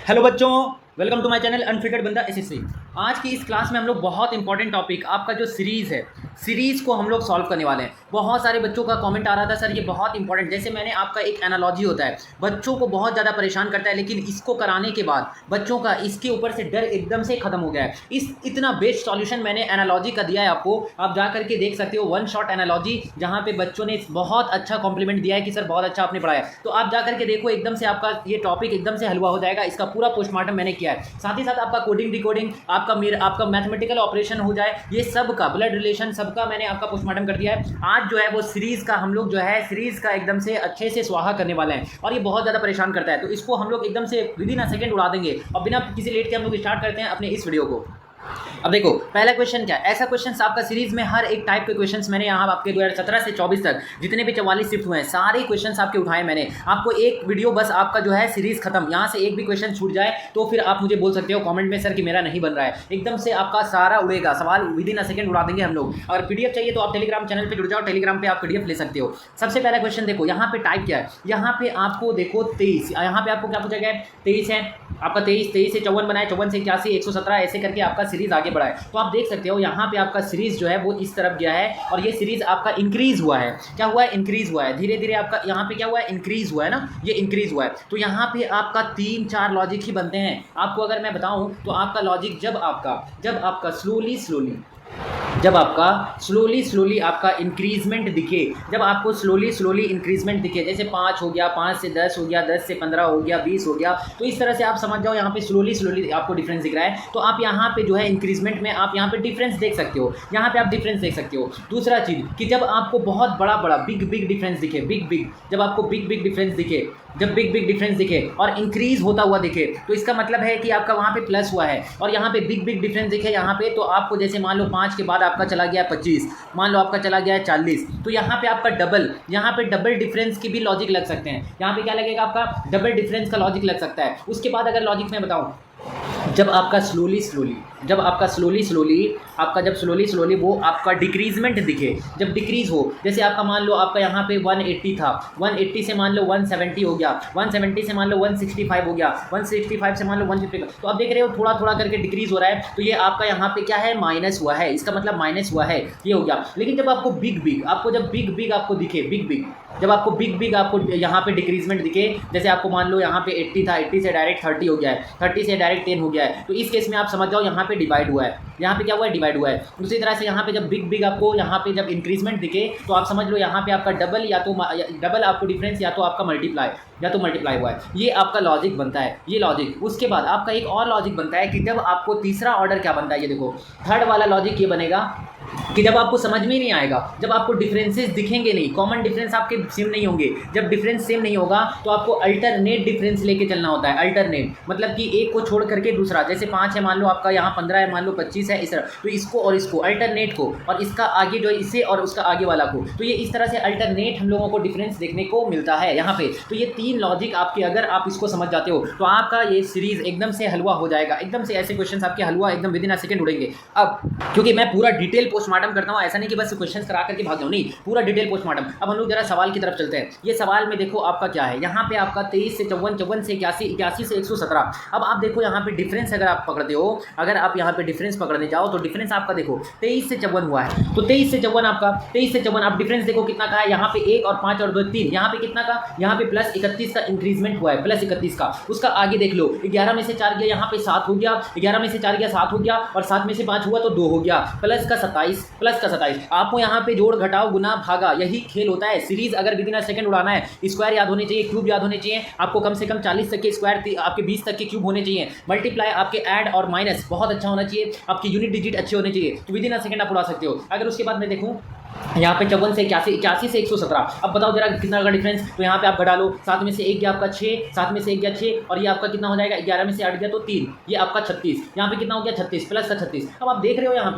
Hello बच्चों, welcome to my channel unfiltered Banda SSC. आज की इस क्लास में हम लोग बहुत इंपॉर्टेंट टॉपिक आपका जो सीरीज़ है, सीरीज़ को हम लोग सॉल्व करने वाले हैं। बहुत सारे बच्चों का कमेंट आ रहा था, सर ये बहुत इंपॉर्टेंट, जैसे मैंने आपका एक एनालॉजी होता है, बच्चों को बहुत ज़्यादा परेशान करता है, लेकिन इसको कराने के बाद बच्चों का इसके ऊपर से डर एकदम से खत्म हो गया है। इतना बेस्ट सॉल्यूशन मैंने एनालॉजी का दिया है आपको, आप जा करके देख सकते हो। वन शॉट एनालॉजी, जहाँ पे बच्चों ने बहुत अच्छा कॉम्प्लीमेंट दिया है कि सर बहुत अच्छा आपने पढ़ाया। तो आप जा करके देखो, एकदम से आपका ये टॉपिक एकदम से हलवा हो जाएगा। इसका पूरा पोस्टमार्टम मैंने किया है, साथ ही साथ आपका कोडिंग डिकोडिंग, आपका मैथमेटिकल ऑपरेशन हो जाए, ये सब का ब्लड रिलेशन सबका मैंने आपका पोस्टमार्टम कर दिया है। आज जो है वो सीरीज़ का हम लोग जो है सीरीज़ का एकदम से अच्छे से स्वाहा करने वाले हैं, और ये बहुत ज़्यादा परेशान करता है, तो इसको हम लोग एकदम से विदिन अ सेकेंड उड़ा देंगे। और बिना किसी लेट के हम लोग स्टार्ट करते हैं अपने इस वीडियो को। अब देखो पहला क्वेश्चन क्या है। ऐसा क्वेश्चन आपका सीरीज में हर एक टाइप के क्वेश्चंस मैंने यहाँ आपके 2017 से 24 तक जितने भी 44 शिफ्ट हुए हैं, सारे क्वेश्चंस आपके उठाए मैंने। आपको एक वीडियो बस आपका जो है सीरीज खत्म, यहाँ से एक भी क्वेश्चन छूट जाए तो फिर आप मुझे बोल सकते हो कमेंट में, सर कि मेरा नहीं बन रहा है। एकदम से आपका सारा उड़ेगा, सवाल विदिन अ सेकंड उड़ा देंगे हम लोग। अगर पीडीएफ चाहिए तो आप टेलीग्राम चैनल पर जुड़ जाओ, टेलीग्राम पे आप पीडीएफ ले सकते हो। सबसे पहला क्वेश्चन देखो, यहाँ पे टाइप क्या है, यहाँ पे आपको देखो 23, यहाँ पे आपको क्या पूछा गया है, 23 है आपका, 23 से 54 बनाए, 54 से 81, 117, ऐसे करके आपका सीरीज आगे बढ़ा है। तो आप देख सकते हो यहाँ पे आपका सीरीज जो है वो इस तरफ गया है, और ये सीरीज आपका इंक्रीज हुआ है। क्या हुआ है? इंक्रीज हुआ है। धीरे धीरे आपका यहाँ पे क्या हुआ है? इंक्रीज हुआ है ना, ये इंक्रीज हुआ है। तो यहाँ पे आपका 3-4 लॉजिक ही बनते हैं। आपको अगर मैं बताऊँ तो आपका लॉजिक जब आपका स्लोली स्लोली आपका इंक्रीजमेंट दिखे, जब आपको स्लोली इंक्रीजमेंट दिखे, जैसे 5 हो गया, 5 से 10 हो गया, 10 से 15 हो गया, 20 हो गया, तो इस तरह से आप समझ जाओ यहाँ पे स्लोली आपको डिफरेंस दिख रहा है। तो आप यहाँ पे जो है इंक्रीजमेंट में आप यहाँ पे डिफरेंस देख सकते हो, यहाँ पे आप डिफरेंस देख सकते हो। दूसरा चीज़ कि जब आपको बहुत बड़ा बिग डिफरेंस दिखे, जब आपको बिग डिफरेंस दिखे, जब बिग डिफरेंस दिखे और इंक्रीज होता हुआ दिखे, तो इसका मतलब है कि आपका वहाँ पे प्लस हुआ है। और यहाँ पे बिग डिफरेंस दिखे यहाँ पे, तो आपको जैसे मान लो 5 के बाद आपका चला गया 25, मान लो आपका चला गया है 40, तो यहाँ पे आपका यहाँ पे डबल डिफरेंस की भी लॉजिक लग सकते हैं। यहाँ पे क्या लगेगा? आपका डबल डिफरेंस का लॉजिक लग सकता है। उसके बाद अगर लॉजिक में बताऊँ, जब आपका स्लोली स्लोली वो आपका डिक्रीजमेंट दिखे, जब डिक्रीज हो, जैसे आपका मान लो आपका यहाँ पे 180 था, 180 से मान लो 170 हो गया, 170 से मान लो 165 हो गया, 165 से मान लो 150, तो आप देख रहे हो थोड़ा करके डिक्रीज हो रहा है। तो ये आपका यहाँ पे क्या है? माइनस हुआ है, इसका मतलब माइनस हुआ है, ये हो गया। लेकिन जब आपको जब बिग आपको दिखे, जब आपको बिग आपको यहाँ पे डिक्रीजमेंट दिखे, जैसे आपको मान लो यहाँ पे 80 था, 80 से डायरेक्ट 30 हो गया है, 30 से डायरेक्ट 10 हो गया है, तो इस केस में आप समझ जाओ यहाँ पे डिवाइड हुआ है। यहाँ पे क्या हुआ है? डिवाइड हुआ है। दूसरी तरह से यहाँ पे जब बिग आपको यहाँ पे जब इंक्रीजमेंट दिखे, तो आप समझ लो यहाँ पे आपका डबल आपको डिफरेंस या तो आपका मल्टीप्लाई हुआ है। ये आपका लॉजिक बनता है, ये लॉजिक। उसके बाद आपका एक और लॉजिक बनता है कि जब आपको तीसरा ऑर्डर क्या बनता है, ये देखो थर्ड वाला लॉजिक ये बनेगा कि जब आपको समझ में नहीं आएगा, जब आपको डिफरेंसेस दिखेंगे नहीं, कॉमन डिफरेंस आपके सेम नहीं होंगे, जब डिफरेंस सेम नहीं होगा तो आपको अल्टरनेट डिफरेंस लेके चलना होता है। अल्टरनेट मतलब कि एक को छोड़ करके दूसरा, जैसे 5 है मान लो आपका, यहाँ 15 है मान लो, 25 है, इस तरह, तो इसको और इसको अल्टरनेट को, और इसका आगे जो है इसे और उसका आगे वाला को, तो ये इस तरह से अल्टरनेट हम लोगों को डिफरेंस देखने को मिलता है यहाँ पे। तो ये 3 लॉजिक आपके, अगर आप इसको समझ जाते हो तो आपका ये सीरीज एकदम से हलवा हो जाएगा। एकदम से ऐसे क्वेश्चन आपके हलवा एकदम विदिन अ सेकंड उड़ेंगे। अब क्योंकि मैं पूरा डिटेल पोस्टमार्टम करता हूँ, ऐसा नहीं कि बस क्वेश्चंस करा करके भाग जाओ, नहीं, पूरा डिटेल पोस्टमार्टम। अब हम लोग जरा सवाल की तरफ चलते हैं। ये सवाल में देखो आपका क्या है, यहाँ पे आपका 23 से 54, 54 से 81, 81 से 117। अब आप देखो यहाँ पे डिफरेंस अगर आप पकड़ते हो, अगर आप यहाँ पे डिफरेंस पकड़ने जाओ तो डिफरेंस आपका देखो 23 से 54 हुआ है, तो 23 से 54 आप डिफरेंस देखो कितना का है, यहाँ पे 1 और 5 और 2 3, यहाँ पे कितना का, यहाँ पे प्लस 31 का इंक्रीजमेंट हुआ है, प्लस 31 का। उसका आगे देख लो, 11 में से 4 गया, यहाँ पे 7 हो गया, 11 में से 4 गया 7 हो गया, और 7 में से 5 हुआ तो 2 हो गया, प्लस का 27। आपको यहाँ पे जोड़ घटाओ गुना भागा, यही खेल होता है। सीरीज अगर विदिन अ सेकंड उड़ाना है, स्क्वायर याद होने चाहिए, क्यूब याद होने चाहिए, आपको कम से कम 40 तक के स्क्वायर, आपके 20 तक के क्यूब होने चाहिए, मल्टीप्लाई आपके ऐड और माइनस बहुत अच्छा होना चाहिए, आपकी यूनिट डिजिट अच्छे होने चाहिए, तो विदिन अ सेकंड आप उड़ा सकते हो। अगर उसके बाद मैं देखूँ यहाँ पे 54 से 81, 81 से 117, अब बताओ जरा कितना का डिफरेंस, तो यहाँ पे आप घटा लो, 7 में से 1 गया आपका 6, 7 में से 1 गया 6, और ये आपका कितना हो जाएगा, 11 में से 8 गया तो 3, ये आपका 36, यहाँ पे कितना हो गया 36, प्लस का 36। अब आप देख रहे हो यहाँ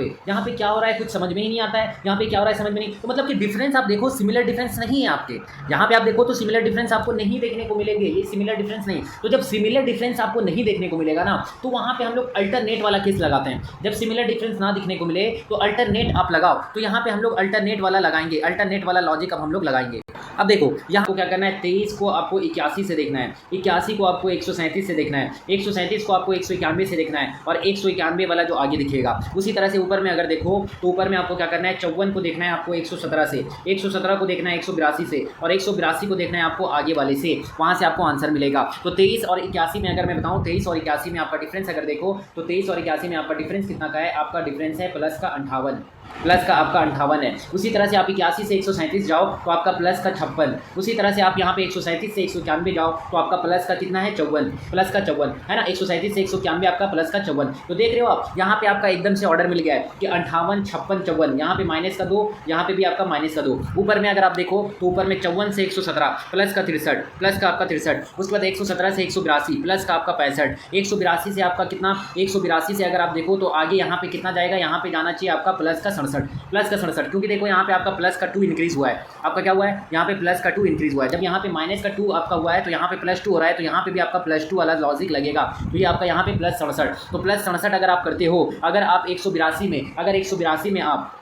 पे क्या हो रहा है, कुछ समझ में ही नहीं आता है, यहाँ पे क्या हो रहा है समझ में नहीं, तो मतलब कि डिफरेंस आप देखो सिमिलर डिफरेंस नहीं है आपके, यहाँ पे आप देखो तो सिमिलर डिफरेंस आपको नहीं देखने को मिलेंगे, ये सिमिलर डिफरेंस नहीं। तो जब सिमिलर डिफरेंस आपको नहीं देखने को मिलेगा ना, तो वहाँ पे हम लोग अल्टरनेट वाला केस लगाते हैं। जब सिमिलर डिफरेंस ना दिखने को मिले तो अल्टरनेट आप लगाओ, तो यहाँ पे हम लोग अल्टरनेट वाला लगाएंगे, अल्टरनेट वाला लॉजिक अब हम लोग लगाएंगे। अब देखो यहाँ को क्या करना है, 23 को आपको 81 से देखना है, 81 को आपको 137 से देखना है, 137 को आपको 191 से देखना है और 191 वाला जो आगे दिखेगा। उसी तरह से ऊपर में अगर देखो तो ऊपर में आपको क्या करना है, 54 को देखना है आपको 117 से, 117 को देखना है 182 से और 182 को देखना है आपको आगे वाले से, वहाँ से आपको आंसर मिलेगा। तो 23 और 81 में अगर मैं बताऊँ, 23 और 81 में आपका डिफरेंस अगर देखो तो 23 और 81 में आपका डिफरेंस कितना का है, आपका डिफरेंस है प्लस का 58, प्लस का आपका 58 है। उसी तरह से आप 81 से 137 जाओ तो आपका प्लस का 56, उसी तरह से आप यहाँ पे 137 से 191 जाओ तो आपका प्लस का कितना है, 54, प्लस का 54 है ना, 137 से 191 आपका प्लस का 54। तो देख रहे हो आप यहाँ पे आपका एकदम से ऑर्डर मिल गया है कि 58, 56, 54, यहाँ पे माइनस का 2, यहाँ पे भी आपका माइनस का 2। ऊपर में अगर आप देखो तो ऊपर में 54 से 117 प्लस का 63, प्लस का आपका 63, उसके बाद 117 से 182 प्लस का आपका 65, 182 से आपका कितना, 182 से अगर आप देखो तो आगे यहाँ पे कितना जाएगा, यहाँ पे जाना चाहिए आपका प्लस का 67, प्लस का 67, क्योंकि देखो यहाँ पे आपका प्लस का 2 इंक्रीज हुआ है, आपका क्या हुआ है, यहाँ पे प्लस का 2 इंक्रीज हुआ है। जब यहाँ पे माइनस का 2 आपका हुआ है तो यहाँ पे प्लस 2 हो रहा है, तो यहाँ पे भी आपका प्लस 2 वाला लॉजिक लगेगा। तो ये आपका यहाँ पे प्लस 67, तो प्लस 67 अगर आप करते हो, अगर आप 182 में, अगर 182 में आप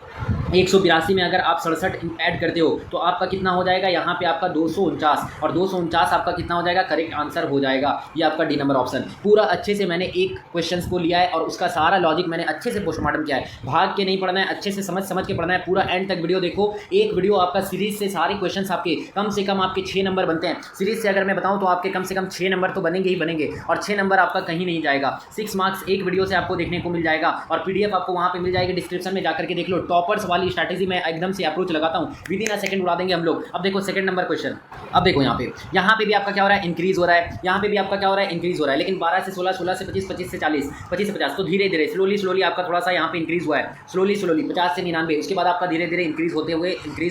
182 में अगर आप 67 ऐड करते हो तो आपका कितना हो जाएगा, यहाँ पे आपका 249 और 249 आपका कितना हो जाएगा, करेक्ट आंसर हो जाएगा। ये आपका डी नंबर ऑप्शन। पूरा अच्छे से मैंने एक क्वेश्चंस को लिया है और उसका सारा लॉजिक मैंने अच्छे से पोस्टमार्टम किया है। भाग के नहीं पढ़ना है, अच्छे से समझ के पढ़ना है, पूरा एंड तक वीडियो देखो। एक वीडियो आपका सीरीज से सारे क्वेश्चन आपके कम से कम आपके 6 नंबर बनते हैं। सीरीज से अगर मैं बताऊँ तो आपके कम से कम 6 नंबर तो बनेंगे ही बनेंगे और 6 नंबर आपका कहीं नहीं जाएगा। 6 मार्क्स एक वीडियो से आपको देखने को मिल जाएगा और PDF आपको वहाँ पे मिल जाएगी, डिस्क्रिप्शन में जाकर के देख लो। टॉपर्स वाली स्ट्रैटेजी मैं एकदम से अप्रोच लगाता हूँ, विद इन अ सेकंड उड़ा देंगे हम लोग। अब देखो सेकंड नंबर क्वेश्चन, अब देखो यहाँ पे भी आपका क्या हो रहा है, इंक्रीज हो रहा है, यहाँ पे भी आपका क्या हो रहा है, इंक्रीज हो रहा है, लेकिन 12 से 16, 16 से 25, 25 से 40, 25 से 50, तो धीरे धीरे स्लोली आपका थोड़ा सा यहाँ पे इंक्रीज हुआ है, स्लोली 50 से 99, उसके बाद आपका धीरे धीरे इंक्रीज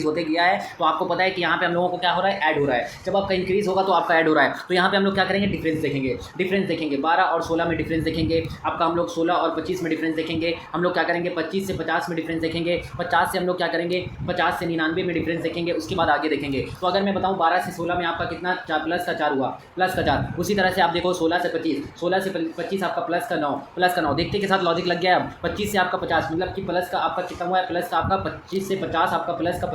होते गया है। तो आपको पता है कि यहाँ पे हम लोगों को क्या हो रहा है, ऐड हो रहा है। जब आपका इंक्रीज होगा तो आपका ऐड हो रहा है। तो यहाँ पे हम लोग क्या करेंगे, डिफरेंस देखेंगे, 12 और 16 में डिफरेंस देखेंगे, आपका हम लोग 16 और 25 में डिफरेंस देखेंगे, हम लोग क्या करेंगे 25 से 50 में डिफरेंस देखेंगे, 50 से हम लोग क्या करेंगे 50 से 99 में डिफरेंस देखेंगे, उसके बाद आगे देखेंगे। तो अगर मैं बताऊं 12 से 16 में आपका कितना, प्लस का 4 हुआ, प्लस का 4। उसी तरह से आप देखो 16 से 25 आपका प्लस का 9, देखते के साथ लॉजिक लग गया है। 25 से आपका 50 मतलब कि प्लस का आपका कितना हुआ है, प्लस का आपका 25 से 50 आपका प्लस का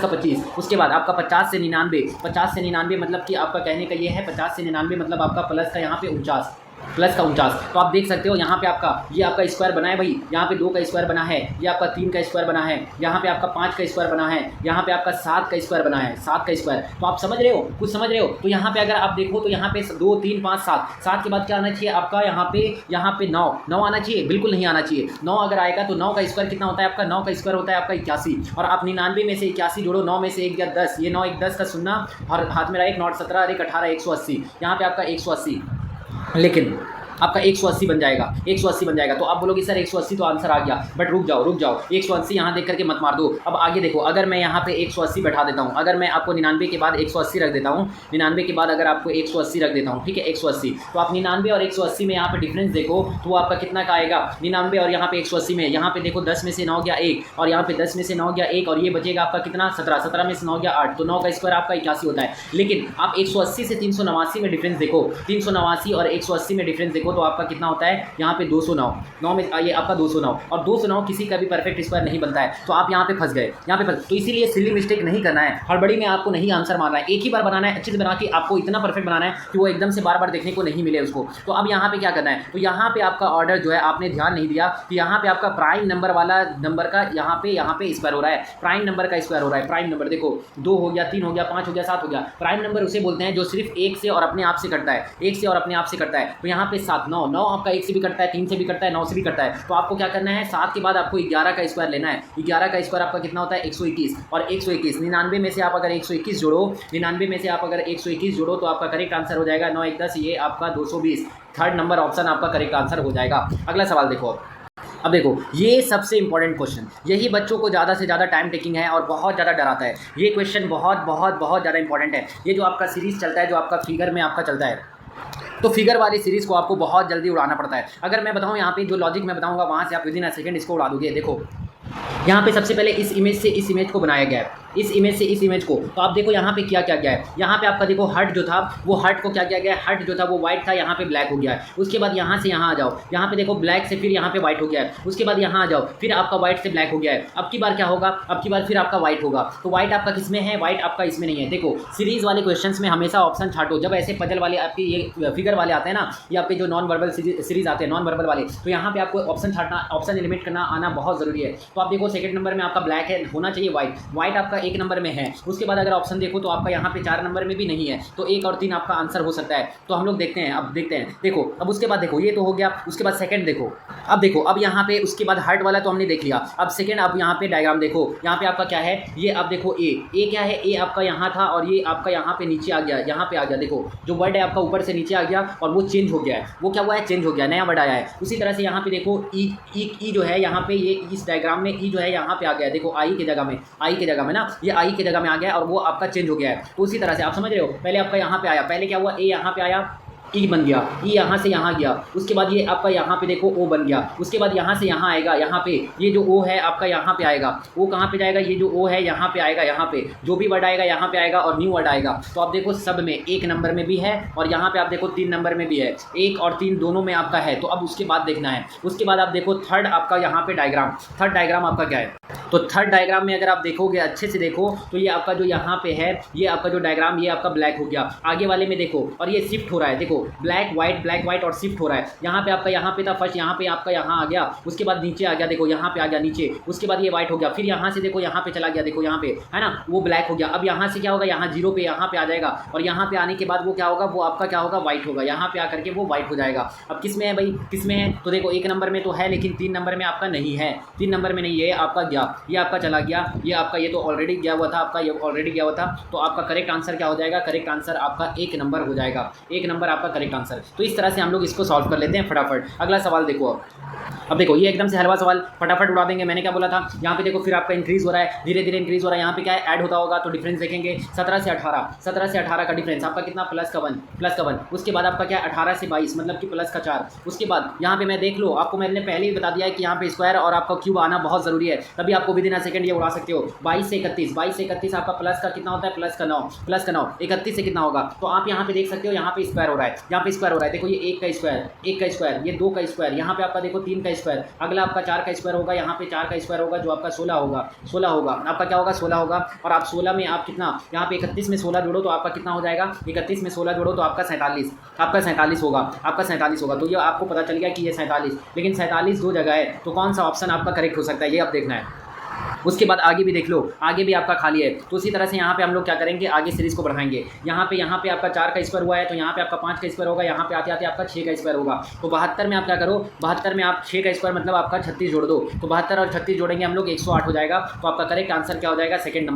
25, उसके बाद आपका 50 से 99 मतलब कि आपका कहने का ये है 50 से 99 मतलब आपका प्लस का यहाँ पे 49, प्लस का 49। तो आप देख सकते हो यहाँ पे आपका ये आपका स्क्वायर बना है भाई, यहाँ पे 2 का स्क्वायर बना है, ये आपका 3 का स्क्वायर बना है, यहाँ पे आपका 5 का स्क्वायर बना है, यहाँ पे आपका 7 का स्क्वायर बना है, 7 का स्क्वायर। तो आप समझ रहे हो, कुछ समझ रहे हो। तो यहाँ पे अगर आप देखो तो यहाँ पे 2, 3, 5, 7 के बाद क्या आना चाहिए आपका, यहाँ पे 9 आना चाहिए, बिल्कुल नहीं आना चाहिए। 9 अगर आएगा तो 9 का स्क्वायर कितना होता है आपका, 9 का स्क्वायर होता है आपका 81 और आप 99 में से 81 जोड़ो, 9 में से 1 या 10, ये 9 1 10 का 0 और हाथ में रहा 1 9 17 और 1 18 180, यहाँ पे आपका 180, लेकिन आपका 180 बन जाएगा, 180 बन जाएगा। तो आप बोलोगे सर 180 तो आंसर आ गया, बट रुक जाओ 180 यहाँ देख करके मत मार दो। अब आगे देखो, अगर मैं यहाँ पे 180 बैठा देता हूँ, अगर मैं आपको 99 के बाद 180 रख देता हूँ, 99 के बाद अगर आपको 180 रख देता हूँ, ठीक है 180, तो आप 99 और 180 में यहाँ पे डिफरेंस देखो तो वो आपका कितना का आएगा, 99 और यहाँ पे 180 में, यहाँ पे देखो 10 में से 9 गया 1 और यहाँ पे 10 में से 9 गया 1 और ये बचेगा आपका कितना 17 में से 9 गया 8, तो 9 का स्क्वायर आपका 81 होता है। लेकिन आप 180 से 389 में डिफरेंस देखो, 389 और 180 में डिफरेंस देखो तो आपका कितना होता है, यहाँ पे 209 में ये आपका 209 और 209 किसी का भी परफेक्ट स्क्वायर नहीं बनता है। तो आप यहाँ पे फंस गए, तो इसीलिए सिली मिस्टेक नहीं करना है, हड़बड़ी में आपको नहीं आंसर मारना है, एक ही बार बनाना है, अच्छे से बना के आपको इतना परफेक्ट बनाना है कि वो एकदम से बार बार देखने को नहीं मिले उसको। तो अब यहाँ पे क्या करना है, तो यहाँ पे आपका ऑर्डर जो है आपने ध्यान नहीं दिया कि यहाँ पे आपका प्राइम नंबर वाला नंबर का यहाँ पे स्क्वायर हो रहा है, प्राइम नंबर का स्क्वायर हो रहा है। प्राइम नंबर देखो 2 हो गया, 3 हो गया, 5 हो गया, 7 हो गया। प्राइम नंबर उसे बोलते हैं जो सिर्फ 1 से और अपने आप से कटता है, 1 से और अपने आप से कटता है। तो यहाँ पे 7 9 आपका 1 से भी कटता है, 3 से भी कटता है, 9 से भी कटता है। तो आपको क्या करना है, 7 के बाद आपको 11 का स्क्वायर लेना है। 11 का स्क्वायर आपका कितना होता है 121 और 121 99 में से आप अगर 121 जोड़ो, 99 में से आप अगर 121 जोड़ो तो आपका करेक्ट आंसर हो जाएगा 9 1 10, ये आपका 220। थर्ड नंबर ऑप्शन आपका करेक्ट आंसर हो जाएगा। अगला सवाल देखो। अब देखो ये सबसे इंपॉर्टेंट क्वेश्चन, यही बच्चों को ज़्यादा से ज़्यादा टाइम टेकिंग है और बहुत ज़्यादा डराता है। ये क्वेश्चन बहुत ज़्यादा इंपॉर्टेंट है। ये जो आपका सीरीज़ चलता है, जो आपका फिगर में आपका चलता है, तो फिगर वाली सीरीज़ को आपको बहुत जल्दी उड़ाना पड़ता है। अगर मैं बताऊं यहाँ पे जो लॉजिक मैं बताऊंगा वहाँ से आप विदिन अ सेकंड इसको उड़ा दोगे। देखो यहाँ पे सबसे पहले इस इमेज से इस इमेज को बनाया गया है, इस इमेज से इस इमेज को। तो आप देखो यहाँ पे क्या क्या गया है, यहाँ पे आपका देखो हर्ट जो था वो हर्ट को क्या किया गया है, हर्ट जो था वो व्हाइट था, यहाँ पे ब्लैक हो गया है। उसके बाद यहाँ से यहाँ आ जाओ, यहाँ पे देखो ब्लैक से फिर यहाँ पे व्हाइट हो गया है। उसके बाद यहाँ आ जाओ, फिर आपका व्हाइट से ब्लैक हो गया है। अब की बार क्या होगा, अब की बार फिर आपका व्हाइट होगा। तो व्हाइट आपका किस में है, व्हाइट आपका इसमें नहीं है। देखो सीरीज वाले क्वेश्चंस में हमेशा ऑप्शन छाटो, जब ऐसे पजल वाले आपके ये फिगर वाले आते हैं ना, ये आपके जो नॉन वर्बल सीरीज आते हैं, नॉन वर्बल वाले, तो यहाँ पे आपको ऑप्शन छाटना, ऑप्शन एलिमिनेट करना आना बहुत जरूरी है। तो आप देखो सेकंड नंबर में आपका ब्लैक है, होना चाहिए व्हाइट, व्हाइट आपका 1 नंबर में है। उसके बाद अगर ऑप्शन देखो तो आपका यहाँ पे 4 नंबर में भी नहीं है, तो 1 और 3 आपका आंसर हो सकता है। तो हम लोग देखते हैं, अब देखते हैं। देखो अब उसके बाद देखो ये तो हो गया, उसके बाद सेकंड देखो, अब देखो अब यहाँ पे उसके बाद हार्ट वाला तो हमने देख लिया। अब सेकंड, अब यहाँ पे डायग्राम देखो, यहाँ पे आपका क्या है, ये अब देखो ए क्या है, ए आपका यहाँ था और ये आपका यहाँ पे नीचे आ गया, यहाँ पे आ गया। देखो जो वर्ड है आपका ऊपर से नीचे आ गया और वो चेंज हो गया है, वो क्या हुआ है, चेंज हो गया, नया वर्ड आया है। उसी तरह से यहाँ पे देखो ई जो है यहाँ पे, ये इस डायग्राम में ई जो है यहाँ पे आ गया है। देखो आई की जगह में, आई की जगह में ना, ये आई की जगह में आ गया और वो आपका चेंज हो गया है। तो उसी तरह से आप समझ रहे हो, पहले आपका यहाँ पे आया, पहले क्या हुआ, ए यहाँ पे आया, ई बन गया, ई यहाँ से यहाँ गया। उसके बाद ये आपका यहाँ पे देखो ओ बन गया। उसके बाद यहाँ से यहाँ आएगा, यहाँ पे ये जो ओ है आपका यहाँ पे आएगा, ओ कहाँ पे जाएगा, ये जो ओ है यहाँ पे आएगा, यहाँ पे जो भी वर्ड आएगा यहाँ पे आएगा और न्यू वर्ड आएगा। तो आप देखो सब में 1 नंबर में भी है और यहाँ पे आप देखो 3 नंबर में भी है, 1 और 3 दोनों में आपका है। तो अब उसके बाद देखना है, उसके बाद आप देखो थर्ड आपका यहाँ पे डायग्राम, थर्ड डायग्राम आपका क्या है। तो थर्ड डायग्राम में अगर आप देखोगे अच्छे से देखो तो ये आपका जो यहाँ पे है, ये आपका जो डायग्राम, ये आपका ब्लैक हो गया। आगे वाले में देखो और ये शिफ्ट हो रहा है, देखो ब्लैक व्हाइट और शिफ्ट हो रहा है। यहाँ पे आपका यहाँ पे था फर्स्ट, यहाँ पे आपका यहाँ आ गया, उसके बाद नीचे आ गया, देखो यहाँ पे आ गया नीचे। उसके बाद ये व्हाइट हो गया, फिर यहाँ से देखो यहाँ पे चला गया, देखो यहाँ पे है ना, वो ब्लैक हो गया। अब यहाँ से क्या होगा, यहाँ 0 पे यहाँ पे आ जाएगा और यहाँ पे आने के बाद वो क्या होगा, वो आपका क्या होगा, व्हाइट होगा। यहाँ पे आकर के वो व्हाइट हो जाएगा। अब किस में है भाई, किस में है, तो देखो 1 नंबर में तो है लेकिन 3 नंबर में आपका नहीं है, 3 नंबर में नहीं है, आपका गया, ये आपका चला गया, ये आपका ये तो ऑलरेडी गया हुआ था, आपका ये ऑलरेडी गया हुआ था। तो आपका करेक्ट आंसर क्या हो जाएगा, करेक्ट आंसर आपका 1 नंबर हो जाएगा, 1 नंबर आपका करेक्ट आंसर। तो इस तरह से हम लोग इसको सॉल्व कर लेते हैं फटाफट। अगला सवाल देखो, अब देखो ये एकदम से हलवा सवाल, फटाफट उड़ा देंगे। मैंने क्या बोला था, यहाँ पे देखो फिर आपका इंक्रीज हो रहा है, धीरे धीरे इंक्रीज हो रहा है। यहाँ पे क्या है, ऐड होता होगा, तो डिफरेंस देखेंगे 17 से 18 का डिफरेंस आपका कितना, प्लस का 1। उसके बाद आपका क्या है 18 से 22 मतलब कि प्लस का 4। उसके बाद यहाँ पे मैं देख लो, आपको मैंने पहले ही बता दिया है कि यहाँ पे स्क्वायर और आपका क्यूब आना बहुत जरूरी है, तभी आपको विदिन अ सेकंड ये उड़ा सकते हो। 22 से 31 आपका प्लस का कितना होता है, प्लस का 9 31 से कितना होगा, तो आप यहाँ पे देख सकते हो, यहाँ पे स्क्वायर हो रहा है, यहाँ पे स्क्वायर हो रहा है। देखो ये 1 का स्क्वायर, ये 2 का स्क्वायर, यहाँ पे आपका देखो 3 का स्क्वायर, अगला आपका 4 का स्क्वायर होगा, यहाँ पे 4 का स्क्वायर होगा जो आपका 16 होगा, आपका क्या होगा 16 होगा। और आप 16 में आप कितना, यहाँ पे 31 में 16 जोड़ो तो आपका कितना हो जाएगा, 31 में 16 जोड़ो तो आपका 47 होगा। तो ये आपको पता चल गया कि ये 47, लेकिन 47 दो जगह है, तो कौन सा ऑप्शन आपका करेक्ट हो सकता है ये आप देखना है। उसके बाद आगे भी देख लो, आगे भी आपका खाली है। तो उसी तरह से यहाँ पे हम लोग क्या करेंगे, आगे सीरीज को बढ़ाएंगे। यहाँ पे आपका 4 का स्क्वायर हुआ है, तो यहाँ पे आपका 5 का स्क्वायर होगा, यहाँ पे आते आते आपका 6 का स्क्वायर होगा। तो 72 में आप क्या करो, 72 में आप 6 का स्क्वायर मतलब आपका 36 जोड़ दो, तो 72 और 36 जोड़ेंगे हम लोग 108 हो जाएगा। तो आपका करेक्ट आंसर क्या हो जाएगा, सेकंड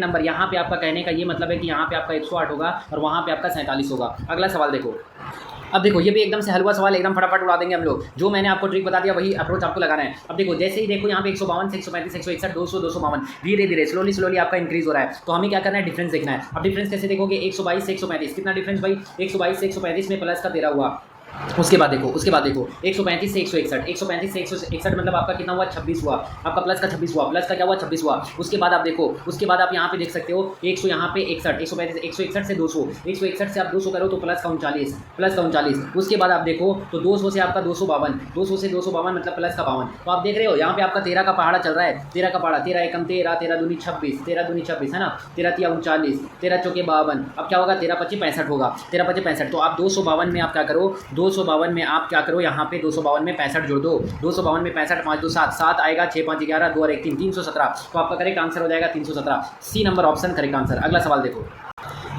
नंबर। यहाँ पे आपका कहने का ये मतलब है कि यहाँ पे आपका 108 होगा और वहाँ पे आपका 47 होगा। अगला सवाल देखो, अब देखो ये भी एकदम से हलवा सवाल, एकदम फटाफट उड़ा देंगे हम लोग। जो मैंने आपको ट्रिक बता दिया वही अप्रोच आपको लगाना है। अब देखो जैसे ही देखो यहाँ पे 152 से 135 161 200 252 धीरे धीरे स्लोली आपका इंक्रीज हो रहा है। तो हमें क्या करना है, डिफरेंस देखना है। अब डिफरेंस कैसे देखोगे, 122 से 135 कितना डिफरेंस भाई, 122 से 135 में प्लस का 13 हुआ। उसके बाद देखो 135 से 161 मतलब आपका कितना हुआ, 26 हुआ, आपका प्लस का 26 हुआ, प्लस का क्या हुआ 26 हुआ। उसके बाद आप देखो, उसके बाद आप यहाँ पे देख सकते हो 100 यहाँ पे 161 से 200, 161 से आप 200 करो तो प्लस का 39। उसके बाद आप देखो तो 200 से आपका 252 मतलब प्लस का 52। तो आप देख रहे हो यहाँ पे आपका 13 का पहाड़ा चल रहा है, 13 का पहाड़ा, 13 एकम 13, 13 दूनी 26 है ना, 13 तिया 39, 13 चौके 52। अब क्या होगा, 13 पच्चीस 65 होगा, 13 पच्चीस 65। तो आप 252 में आप क्या करो, 252 में आप क्या करो, यहाँ पे 252 में 65 जोड़ दो, 252 में 65, 5 2 7 7 आएगा, 6 5 11 2 और 1 3 317। तो आपका करेक्ट आंसर हो जाएगा 317, C number option correct answer. अगला सवाल देखो,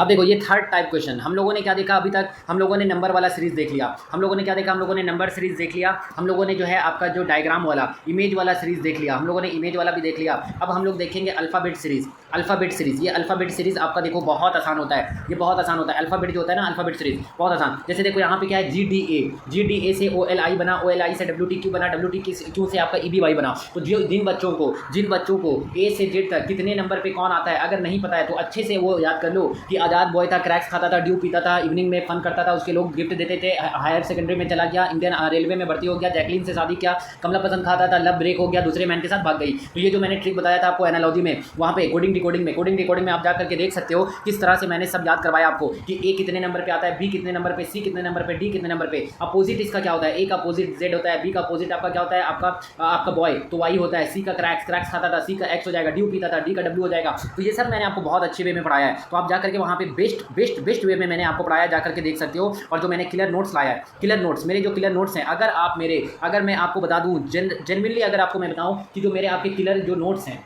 अब देखो ये थर्ड टाइप क्वेश्चन। हम लोगों ने क्या देखा अभी तक, हम लोगों ने नंबर वाला सीरीज देख लिया, हम लोगों ने क्या देखा, हम लोगों ने नंबर सीरीज देख लिया, हम लोगों ने जो है आपका जो डायग्राम वाला इमेज वाला सीरीज देख लिया, हम लोगों ने इमेज वाला भी देख लिया। अब हम लोग देखेंगे अल्फ़ाबेट सीरीज। ये अल्फ़ाबेट सीरीज आपका देखो बहुत आसान होता है, ये बहुत आसान होता है। अल्फ़ाबेट जो होता है ना, अल्फ़ाबेट सीरीज बहुत आसान। जैसे देखो यहाँ पे क्या है, GDA से OLI बना, OLI से WTQ बना, WTQ से आपका EBY बना। तो जिन बच्चों को A से Z तक कितने नंबर पे कौन आता है अगर नहीं पता है तो अच्छे से वो याद कर लो कि आज़ाद बॉय था, क्रैक्स खाता था, ड्यू पीता था, इवनिंग में फन करता था, उसके लोग गिफ्ट देते थे, हायर सेकेंडरी में चला गया, इंडियन रेलवे में भर्ती हो गया, जैकलीन से शादी किया, कमला पसंद खाता था, लव ब्रेक हो गया, दूसरे मैन के साथ भाग गई। तो ये जो मैंने ट्रिक बताया था आपको एनालॉजी में, वहाँ पे कोडिंग डिकोडिंग में आप जा करके देख सकते हो किस तरह से मैंने सब याद करवाया आपको कि ए कितने नंबर पे आता है, बी कितने नंबर पे, सी कितने नंबर पे, डी कितने नंबर पे। अपोजिट इसका क्या होता है, ए का अपोजिट जेड होता है, बी का अपोजिट आपका क्या होता है, आपका बॉय तो वाई होता है, सी का क्रैक्स खाता था, सी का एक्स हो जाएगा, ड्यू पीता था, डी का डब्ल्यू हो जाएगा। तो ये सब मैंने आपको बहुत अच्छे वे में पढ़ाया है, तो आप जा करके वहाँ पे बेस्ट वे में मैंने आपको पढ़ाया, जा करके देख सकते हो। और जो मैंने क्लियर नोट्स लाया है, क्लियर नोट्स मेरे जो क्लियर नोट्स हैं, अगर मैं आपको बता दूँ जेन्युइनली, अगर आपको मैं बताऊँ कि जो मेरे आपके क्लियर जो नोट्स हैं,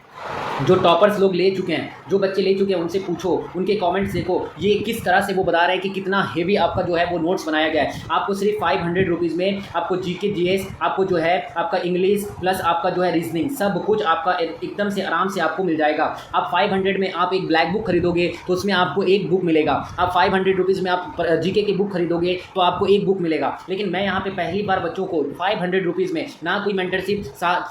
जो टॉपर्स लोग ले चुके हैं, जो बच्चे ले चुके हैं, उनसे पूछो, उनके कमेंट्स देखो, ये किस तरह से वो बता रहे हैं कि कितना हेवी आपका जो है वो नोट्स बनाया गया है। आपको सिर्फ 500 रुपीज़ में आपको जीके जीएस, आपको जो है आपका इंग्लिश प्लस आपका जो है रीजनिंग, सब कुछ आपका एकदम से आराम से आपको मिल जाएगा। आप 500 में आप एक ब्लैक बुक खरीदोगे तो उसमें आपको एक बुक मिलेगा। आप 500 रुपीज़ में आप जीके की बुक खरीदोगे तो आपको एक बुक मिलेगा। लेकिन मैं यहाँ पे पहली बार बच्चों को 500 रुपीज़ में ना कोई मेंटरशिप,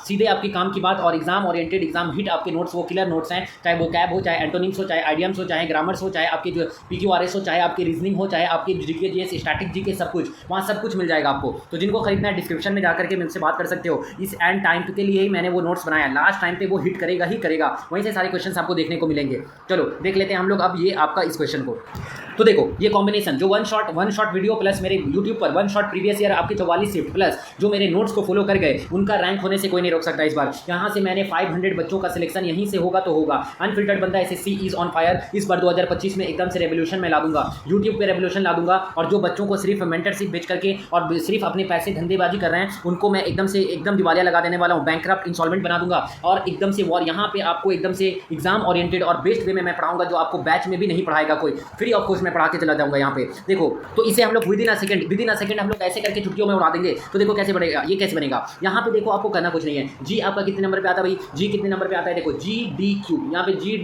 सीधे आपकी काम की बात और एग्जाम ओरिएंटेड, एग्जाम हिट आपके नोट्स, वो क्लियर नोट्स हैं, चाहे वो कैब हो, चाहे एंटोनिम्स हो, चाहे आइडियम्स हो, चाहे ग्रामर्स हो, चाहे आपके जो पीक्यूआरएस हो, चाहे आपकी रीजनिंग हो, चाहे आपकी जीके जीएस, स्टैटिक जीके, सब कुछ वहाँ सब कुछ मिल जाएगा आपको। तो जिनको खरीदना है डिस्क्रिप्शन में जाकर के मुझसे बात कर सकते हो। इस एंड टाइम के लिए ही मैंने वो नोट्स बनाया, लास्ट टाइम पे वो हिट करेगा ही करेगा, वहीं से सारे क्वेश्चन आपको देखने को मिलेंगे। चलो देख लेते हैं हम लोग अब ये आपका इस क्वेश्चन को। तो देखो ये कॉम्बिनेशन जो वन शॉट वीडियो प्लस मेरे यूट्यूब पर वन शॉट प्रीवियस ईयर आपके 44 शिफ्ट प्लस जो मेरे नोट्स को फॉलो कर गए, उनका रैंक होने से कोई नहीं रोक सकता इस बार। यहाँ से मैंने 500 बच्चों का सिलेक्शन यहीं से होगा तो होगा। Unfiltered Banda SSC is on fire. इस बार 2025 में एकदम से रेवोल्यूशन में ला दूंगा, यूट्यूब पे रेवोल्यूशन ला दूंगा। और जो बच्चों को सिर्फ मेंटरशिप बेच करके और सिर्फ अपने पैसे धंधेबाजी कर रहे हैं, उनको मैं एकदम दिवालिया लगा देने वाला हूँ, बैंकक्रप्ट इंसॉल्वेंट बना दूंगा। और एकदम से और यहाँ पे आपको एकदम से एग्जाम ओरिएंटेड और बेस्ट वे में मैं पढ़ाऊंगा, जो आपको बैच में भी नहीं पढ़ाएगा कोई, फ्री ऑफ कॉस्ट में पढ़ा के चला जाऊंगा। यहाँ पे देखो, तो इसे हम लोग विद इन अ सेकंड हम लोग ऐसे करके छुट्टियों में उड़ा देंगे। तो देखो कैसे बनेगा, ये कैसे बनेगा। यहाँ पे देखो आपको करना कुछ नहीं है। जी आपका कितने नंबर पे आता है भाई, जी कितने नंबर पे आता है, देखो जी डी क्यू, यहाँ पे जी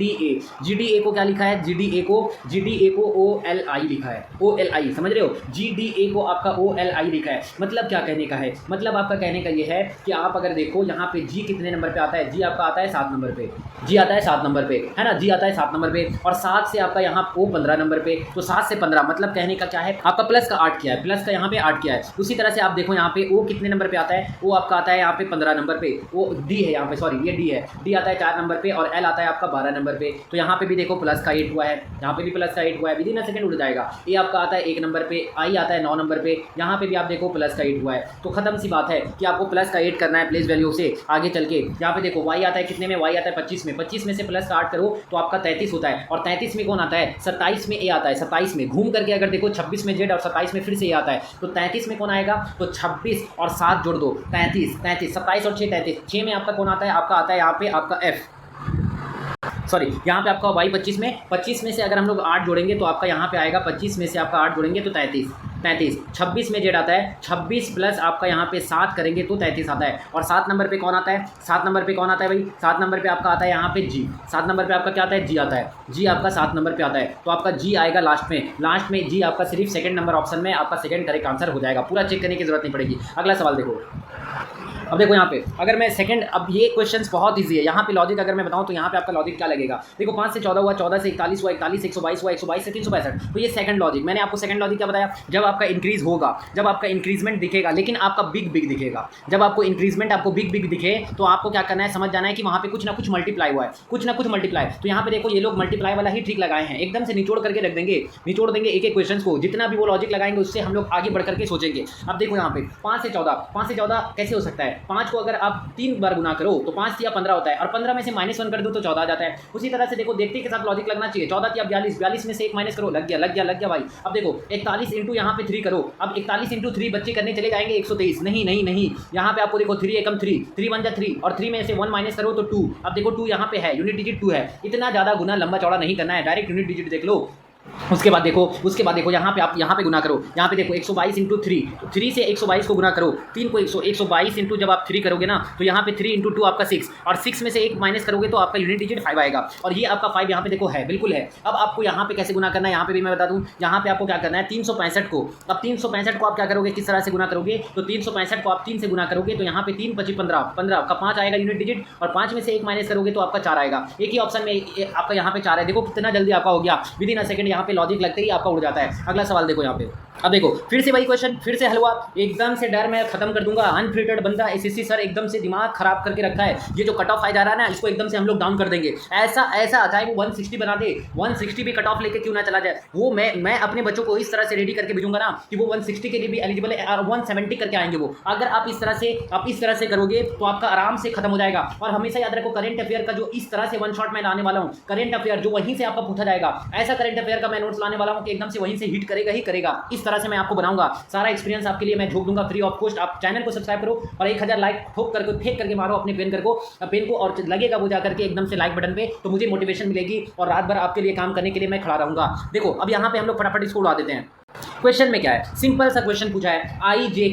डी ए को क्या लिखा है, जी डी ए को ओ एल आई लिखा है, ओ एल आई, समझ रहे हो, जी डी ए को आपका ओ एल आई लिखा है। मतलब क्या कहने का है, मतलब आपका कहने का ये है कि आप अगर देखो यहाँ पे जी कितने नंबर पे आता है, जी आपका आता है 7 नंबर पे, जी आता है 7 नंबर पे, है ना, जी आता है 7 नंबर पे। और 7 से आपका यहाँ ओ 15 नंबर पे, तो 7 से 15 मतलब कहने का क्या है, आपका प्लस का 8 किया है, प्लस का यहाँ पे 8 किया है। उसी तरह से आप देखो यहाँ पे ओ कितने नंबर पे आता है, ओ आपका आता है यहाँ पे 15 नंबर पे, वो डी है यहाँ पे, सॉरी ये डी है, डी आता है 4 नंबर पे और एल आता है आपका 12 नंबर पे। तो यहाँ पे भी देखो प्लस का 8 हुआ है, यहाँ पे भी प्लस का 8 हुआ है, विद इन अ सेकंड उड़ जाएगा। ए आपका आता है 1 नंबर पे, आई आता है 9 नंबर पे, यहाँ पे भी आप देखो प्लस का 8 हुआ है। तो खत्म सी बात है कि आपको प्लस का 8 करना है प्लेस वैल्यू से आगे चल के। यहाँ पे देखो वाई आता है कितने में, वाई आता है 25 में, 25 में से प्लस का 8 करो तो आपका 33 होता है। और 33 में कौन आता है, 27 में ए आता है, 27 में घूम करके अगर देखो 26 में जेड और 27 में फिर से ए आता है, तो 33 में कौन आएगा, तो 26 और 7 जोड़ दो, 33, 27 और 6 33, 6 में आपका कौन आता है, आपका आता है यहाँ पे आपका एफ, सॉरी यहाँ पे आपका वाई 25 में से अगर हम लोग 8 जोड़ेंगे तो आपका यहाँ पे आएगा 25 में से आपका 8 जोड़ेंगे तो 33, 26 में जेड आता है, 26 प्लस आपका यहाँ पे 7 करेंगे तो 33 आता है। और 7 नंबर पे कौन आता है, 7 नंबर पे कौन आता है भाई, 7 नंबर पे आपका आता है यहाँ पे जी, 7 नंबर पे आपका क्या आता है, जी आता है, जी आपका 7 नंबर पे आता है। तो आपका जी आएगा लास्ट में जी आपका सिर्फ सेकंड नंबर ऑप्शन में आपका सेकंड करेक्ट आंसर हो जाएगा, पूरा चेक करने की जरूरत नहीं पड़ेगी। अगला सवाल देखो, अब देखो यहाँ पे अगर मैं सेकंड, अब ये क्वेश्चंस बहुत इजी है। यहाँ पे लॉजिक अगर मैं बताऊँ तो यहाँ पे आपका लॉजिक क्या लगेगा, देखो 5 से 14 हुआ, 14 से 41 हुआ, 41 से 122 हुआ, 122 से 365। तो ये सेकंड लॉजिक, मैंने आपको सेकंड लॉजिक क्या बताया, जब आपका इंक्रीज होगा, जब आपका इंक्रीजमेंट दिखेगा, लेकिन आपका बिग दिखेगा। जब आपको इंक्रीजमेंट आपको बिग दिखे तो आपको क्या करना है, समझ जाना है कि वहाँ पे कुछ ना कुछ मल्टीप्लाई हुआ है, कुछ ना कुछ मल्टीप्लाई। तो यहाँ पे देखो ये लोग मल्टीप्लाई वाला ही ट्रिक लगाए हैं, एकदम से निचोड़ करके रख देंगे, निचोड़ देंगे एक क्वेश्चन को, जितना भी वो लॉजिक लगाएंगे उससे हम लोग आगे बढ़ करके सोचेंगे। अब देखो यहाँ पे 5 से 14 कैसे हो सकता है, 5 को अगर आप 3 बार गुना करो तो 5 या 15 होता है, और 15 में से -1 कर दो तो 14 आ जाता है। उसी तरह से देखो देखते के साथ लॉजिक लगना चाहिए, 14 या 42 में से 1 माइनस करो, लग गया भाई। अब देखो 41 इंटू यहाँ पे 3 करो, अब 41 इंटू 3 बच्चे करने चले जाएंगे 123, नहीं, यहाँ पे आपको देखो 3 एकम 3 1 जा 3 और 3 में से 1 माइनस करो तो 2। अब देखो 2 यहाँ पे है, यूनिट डिजिट 2 है, इतना ज़्यादा गुना लंबा चौड़ा नहीं करना है, डायरेक्ट यूनिट डिजिट देख लो। उसके बाद देखो यहाँ पे आप यहाँ पे गुना करो, यहाँ पे देखो 122 इंटू 3, तो 3 से 122 को गुना करो, 3 को 122 इंटू जब आप 3 करोगे ना तो यहाँ पे 3 इंटू 2 आपका 6, और 6 में से 1 माइनस करोगे तो आपका यूनिट डिजिट 5 आएगा, और ये आपका 5 यहाँ पे देखो है, बिल्कुल है। अब आपको यहाँ पे कैसे गुना करना है, यहाँ पे भी मैं बता दूँ, यहाँ पे आपको क्या करना है 365 को, अब 365 को आप क्या करोगे, किस तरह से गुना करोगे, तो 365 को आप 3 से गुना करोगे तो यहाँ पे 3 25 15 का 5 आएगा यूनिट डिजिट, और 5 में से 1 माइनस करोगे तो आपका 4 आएगा। एक ही ऑप्शन में आपका यहाँ पे 4 है, देखो कितना जल्दी आपका हो गया, विद इन अ सेकंड यहाँ पे लॉजिक लगते ही आपका उड़ जाता है। अगला सवाल देखो यहाँ पे, अब देखो फिर से वही क्वेश्चन, फिर से हलवा, एकदम से डर मैं खत्म कर दूंगा। अनफिल्टर्ड बंदा एसएससी सर एकदम से दिमाग खराब करके रखा है, ये जो कट ऑफ आ जा रहा है ना इसको एकदम से हम लोग डाउन कर देंगे। ऐसा ऐसा चाहे वो 160 बना दे, 160 भी कट ऑफ लेके क्यों ना चला जाए, वो मैं अपने बच्चों को इस तरह से रेडी करके भेजूंगा ना कि वो 160 के लिए भी एलिजिबल है और 170 करके आएंगे वो। अगर आप इस तरह से करोगे तो आपका आराम से खत्म हो जाएगा। और हमेशा याद रखो करंट अफेयर का जो इस तरह से वन शॉट में लाने वाला हूँ, करंट अफेयर जो वहीं से आपका पूछा जाएगा, ऐसा करंट अफेयर का मैं नोट्स लाने वाला हूँ कि एकदम से वहीं से हिट करेगा ही करेगा। इस तरह से मैं आपको बनाऊंगा, सारा एक्सपीरियंस आपके लिए मैं झोंक दूंगा फ्री ऑफ कॉस्ट। आप चैनल को सब्सक्राइब करो और 1000 लाइक ठोक करके फेंक करके मारो अपने पेन को और लगेगा वो जाकर के एकदम से लाइक बटन पे, तो मुझे मोटिवेशन मिलेगी और रात भर आपके लिए काम करने के लिए मैं खड़ा रहूंगा। देखो अब यहाँ पे हम लोग फटाफट इसको उड़ा देते हैं। क्वेश्चन में क्या है, सिंपल सा क्वेश्चन पूछा है, आई जे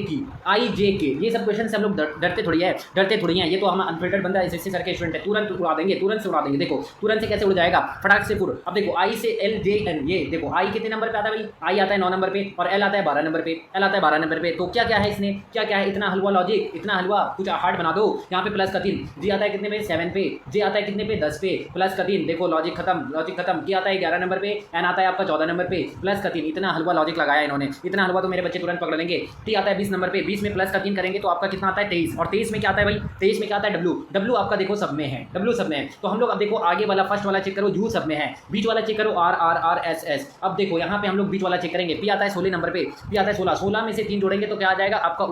के, ये सब क्वेश्चन से हम लोग डरते थोड़ी है, ये तो हम अनफिल्टर्ड बंदा एसएससी सर के स्टूडेंट है, तुरंत उड़ा देंगे, तुरंत से उड़ा देंगे। देखो तुरंत से कैसे उड़ जाएगा, फटाक से पूरा। अब देखो आई से एल जे एन, ये देखो आई कितने नंबर पे आता है भाई, आई आता है 9 नंबर पे और एल आता है 12 नंबर पे, एल आता है 12 नंबर पे। तो क्या क्या है इसने, क्या क्या है, इतना हलवा लॉजिक, इतना हलवा कुछ हार्ड बना दो। यहाँ पे प्लस का 3, जी आता है कितने पे 7 पे, जे आता है कितने पे 10 पे, प्लस का 3, देखो लॉजिक खत्म, की आता है 11 नंबर पे, एन आता है आपका 14 नंबर पे, प्लस का 3, इतना हलवा लॉजिक लगाया इन्होंने, इतना हलवा तो मेरे बच्चे तुरंत पकड़ लेंगे। टी आता है 20 नंबर पे, 20 में प्लस का 3 करेंगे तो आपका कितना आता है 23, और 23 में क्या आता है भाई, 23 में क्या आता है डब्ल्यू आपका देखो सब में है, डब्ल्यू सब में है। तो हम लोग अब देखो आगे वाला फर्स्ट वाला चेक करो, यू सब में है, बीच वाला चेक करो आर एस एस। अब देखो यहाँ पे हम लोग बीच वाला चेक करेंगे, पी आता है 16 नंबर पे, पी आता है 16 में से 3 जोड़ेंगे तो क्या आ जाएगा आपका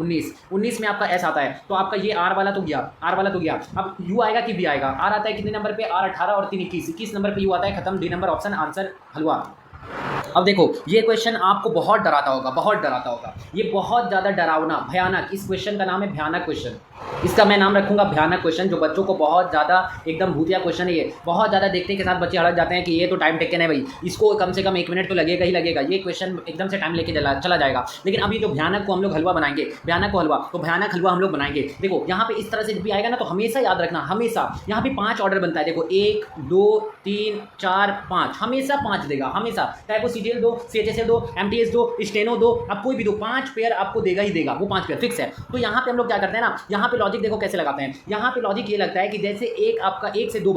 19 में आपका एस आता है, तो आपका ये आर वाला तो गया। अब यू आएगा कि बी आएगा, आर आता है कितने नंबर पे, आर 18 और 3 21 नंबर पे यू आता है, खत्म, डी नंबर ऑप्शन आंसर हलवा। अब देखो ये क्वेश्चन आपको बहुत डराता होगा, ये बहुत ज़्यादा डरावना भयानक, इस क्वेश्चन का नाम है भयानक क्वेश्चन, इसका मैं नाम रखूंगा भयानक क्वेश्चन, जो बच्चों को बहुत ज़्यादा एकदम भूतिया क्वेश्चन है ये, बहुत ज़्यादा देखने के साथ बच्चे हड़क जाते हैं कि ये तो टाइम टेकन है भाई, इसको कम से कम 1 मिनट तो लगेगा ही लगेगा, ये क्वेश्चन एकदम से टाइम लेके चला जाएगा। लेकिन अभी जो भयानक को हम लोग हलवा बनाएंगे, भयानक हलवा हम लोग बनाएंगे। देखो यहाँ पे इस तरह से भी आएगा ना तो हमेशा याद रखना, हमेशा यहाँ पे 5 ऑर्डर बनता है, देखो 1 2 3 4 5, हमेशा 5 देगा, हमेशा, चाहे वो सीजीएल दो, सीएचएसएल दो, एमटीएस दो, स्टेनो दो, आप कोई भी दो, 5 पेयर आपको देगा ही देगा, वो 5 पेयर फिक्स है। तो यहाँ पे हम लोग क्या करते हैं ना, यहाँ पे लॉजिक देखो कैसे लगाते हैं, यहाँ पे लॉजिक ये लगता है कि जैसे एक आपका 1 से 2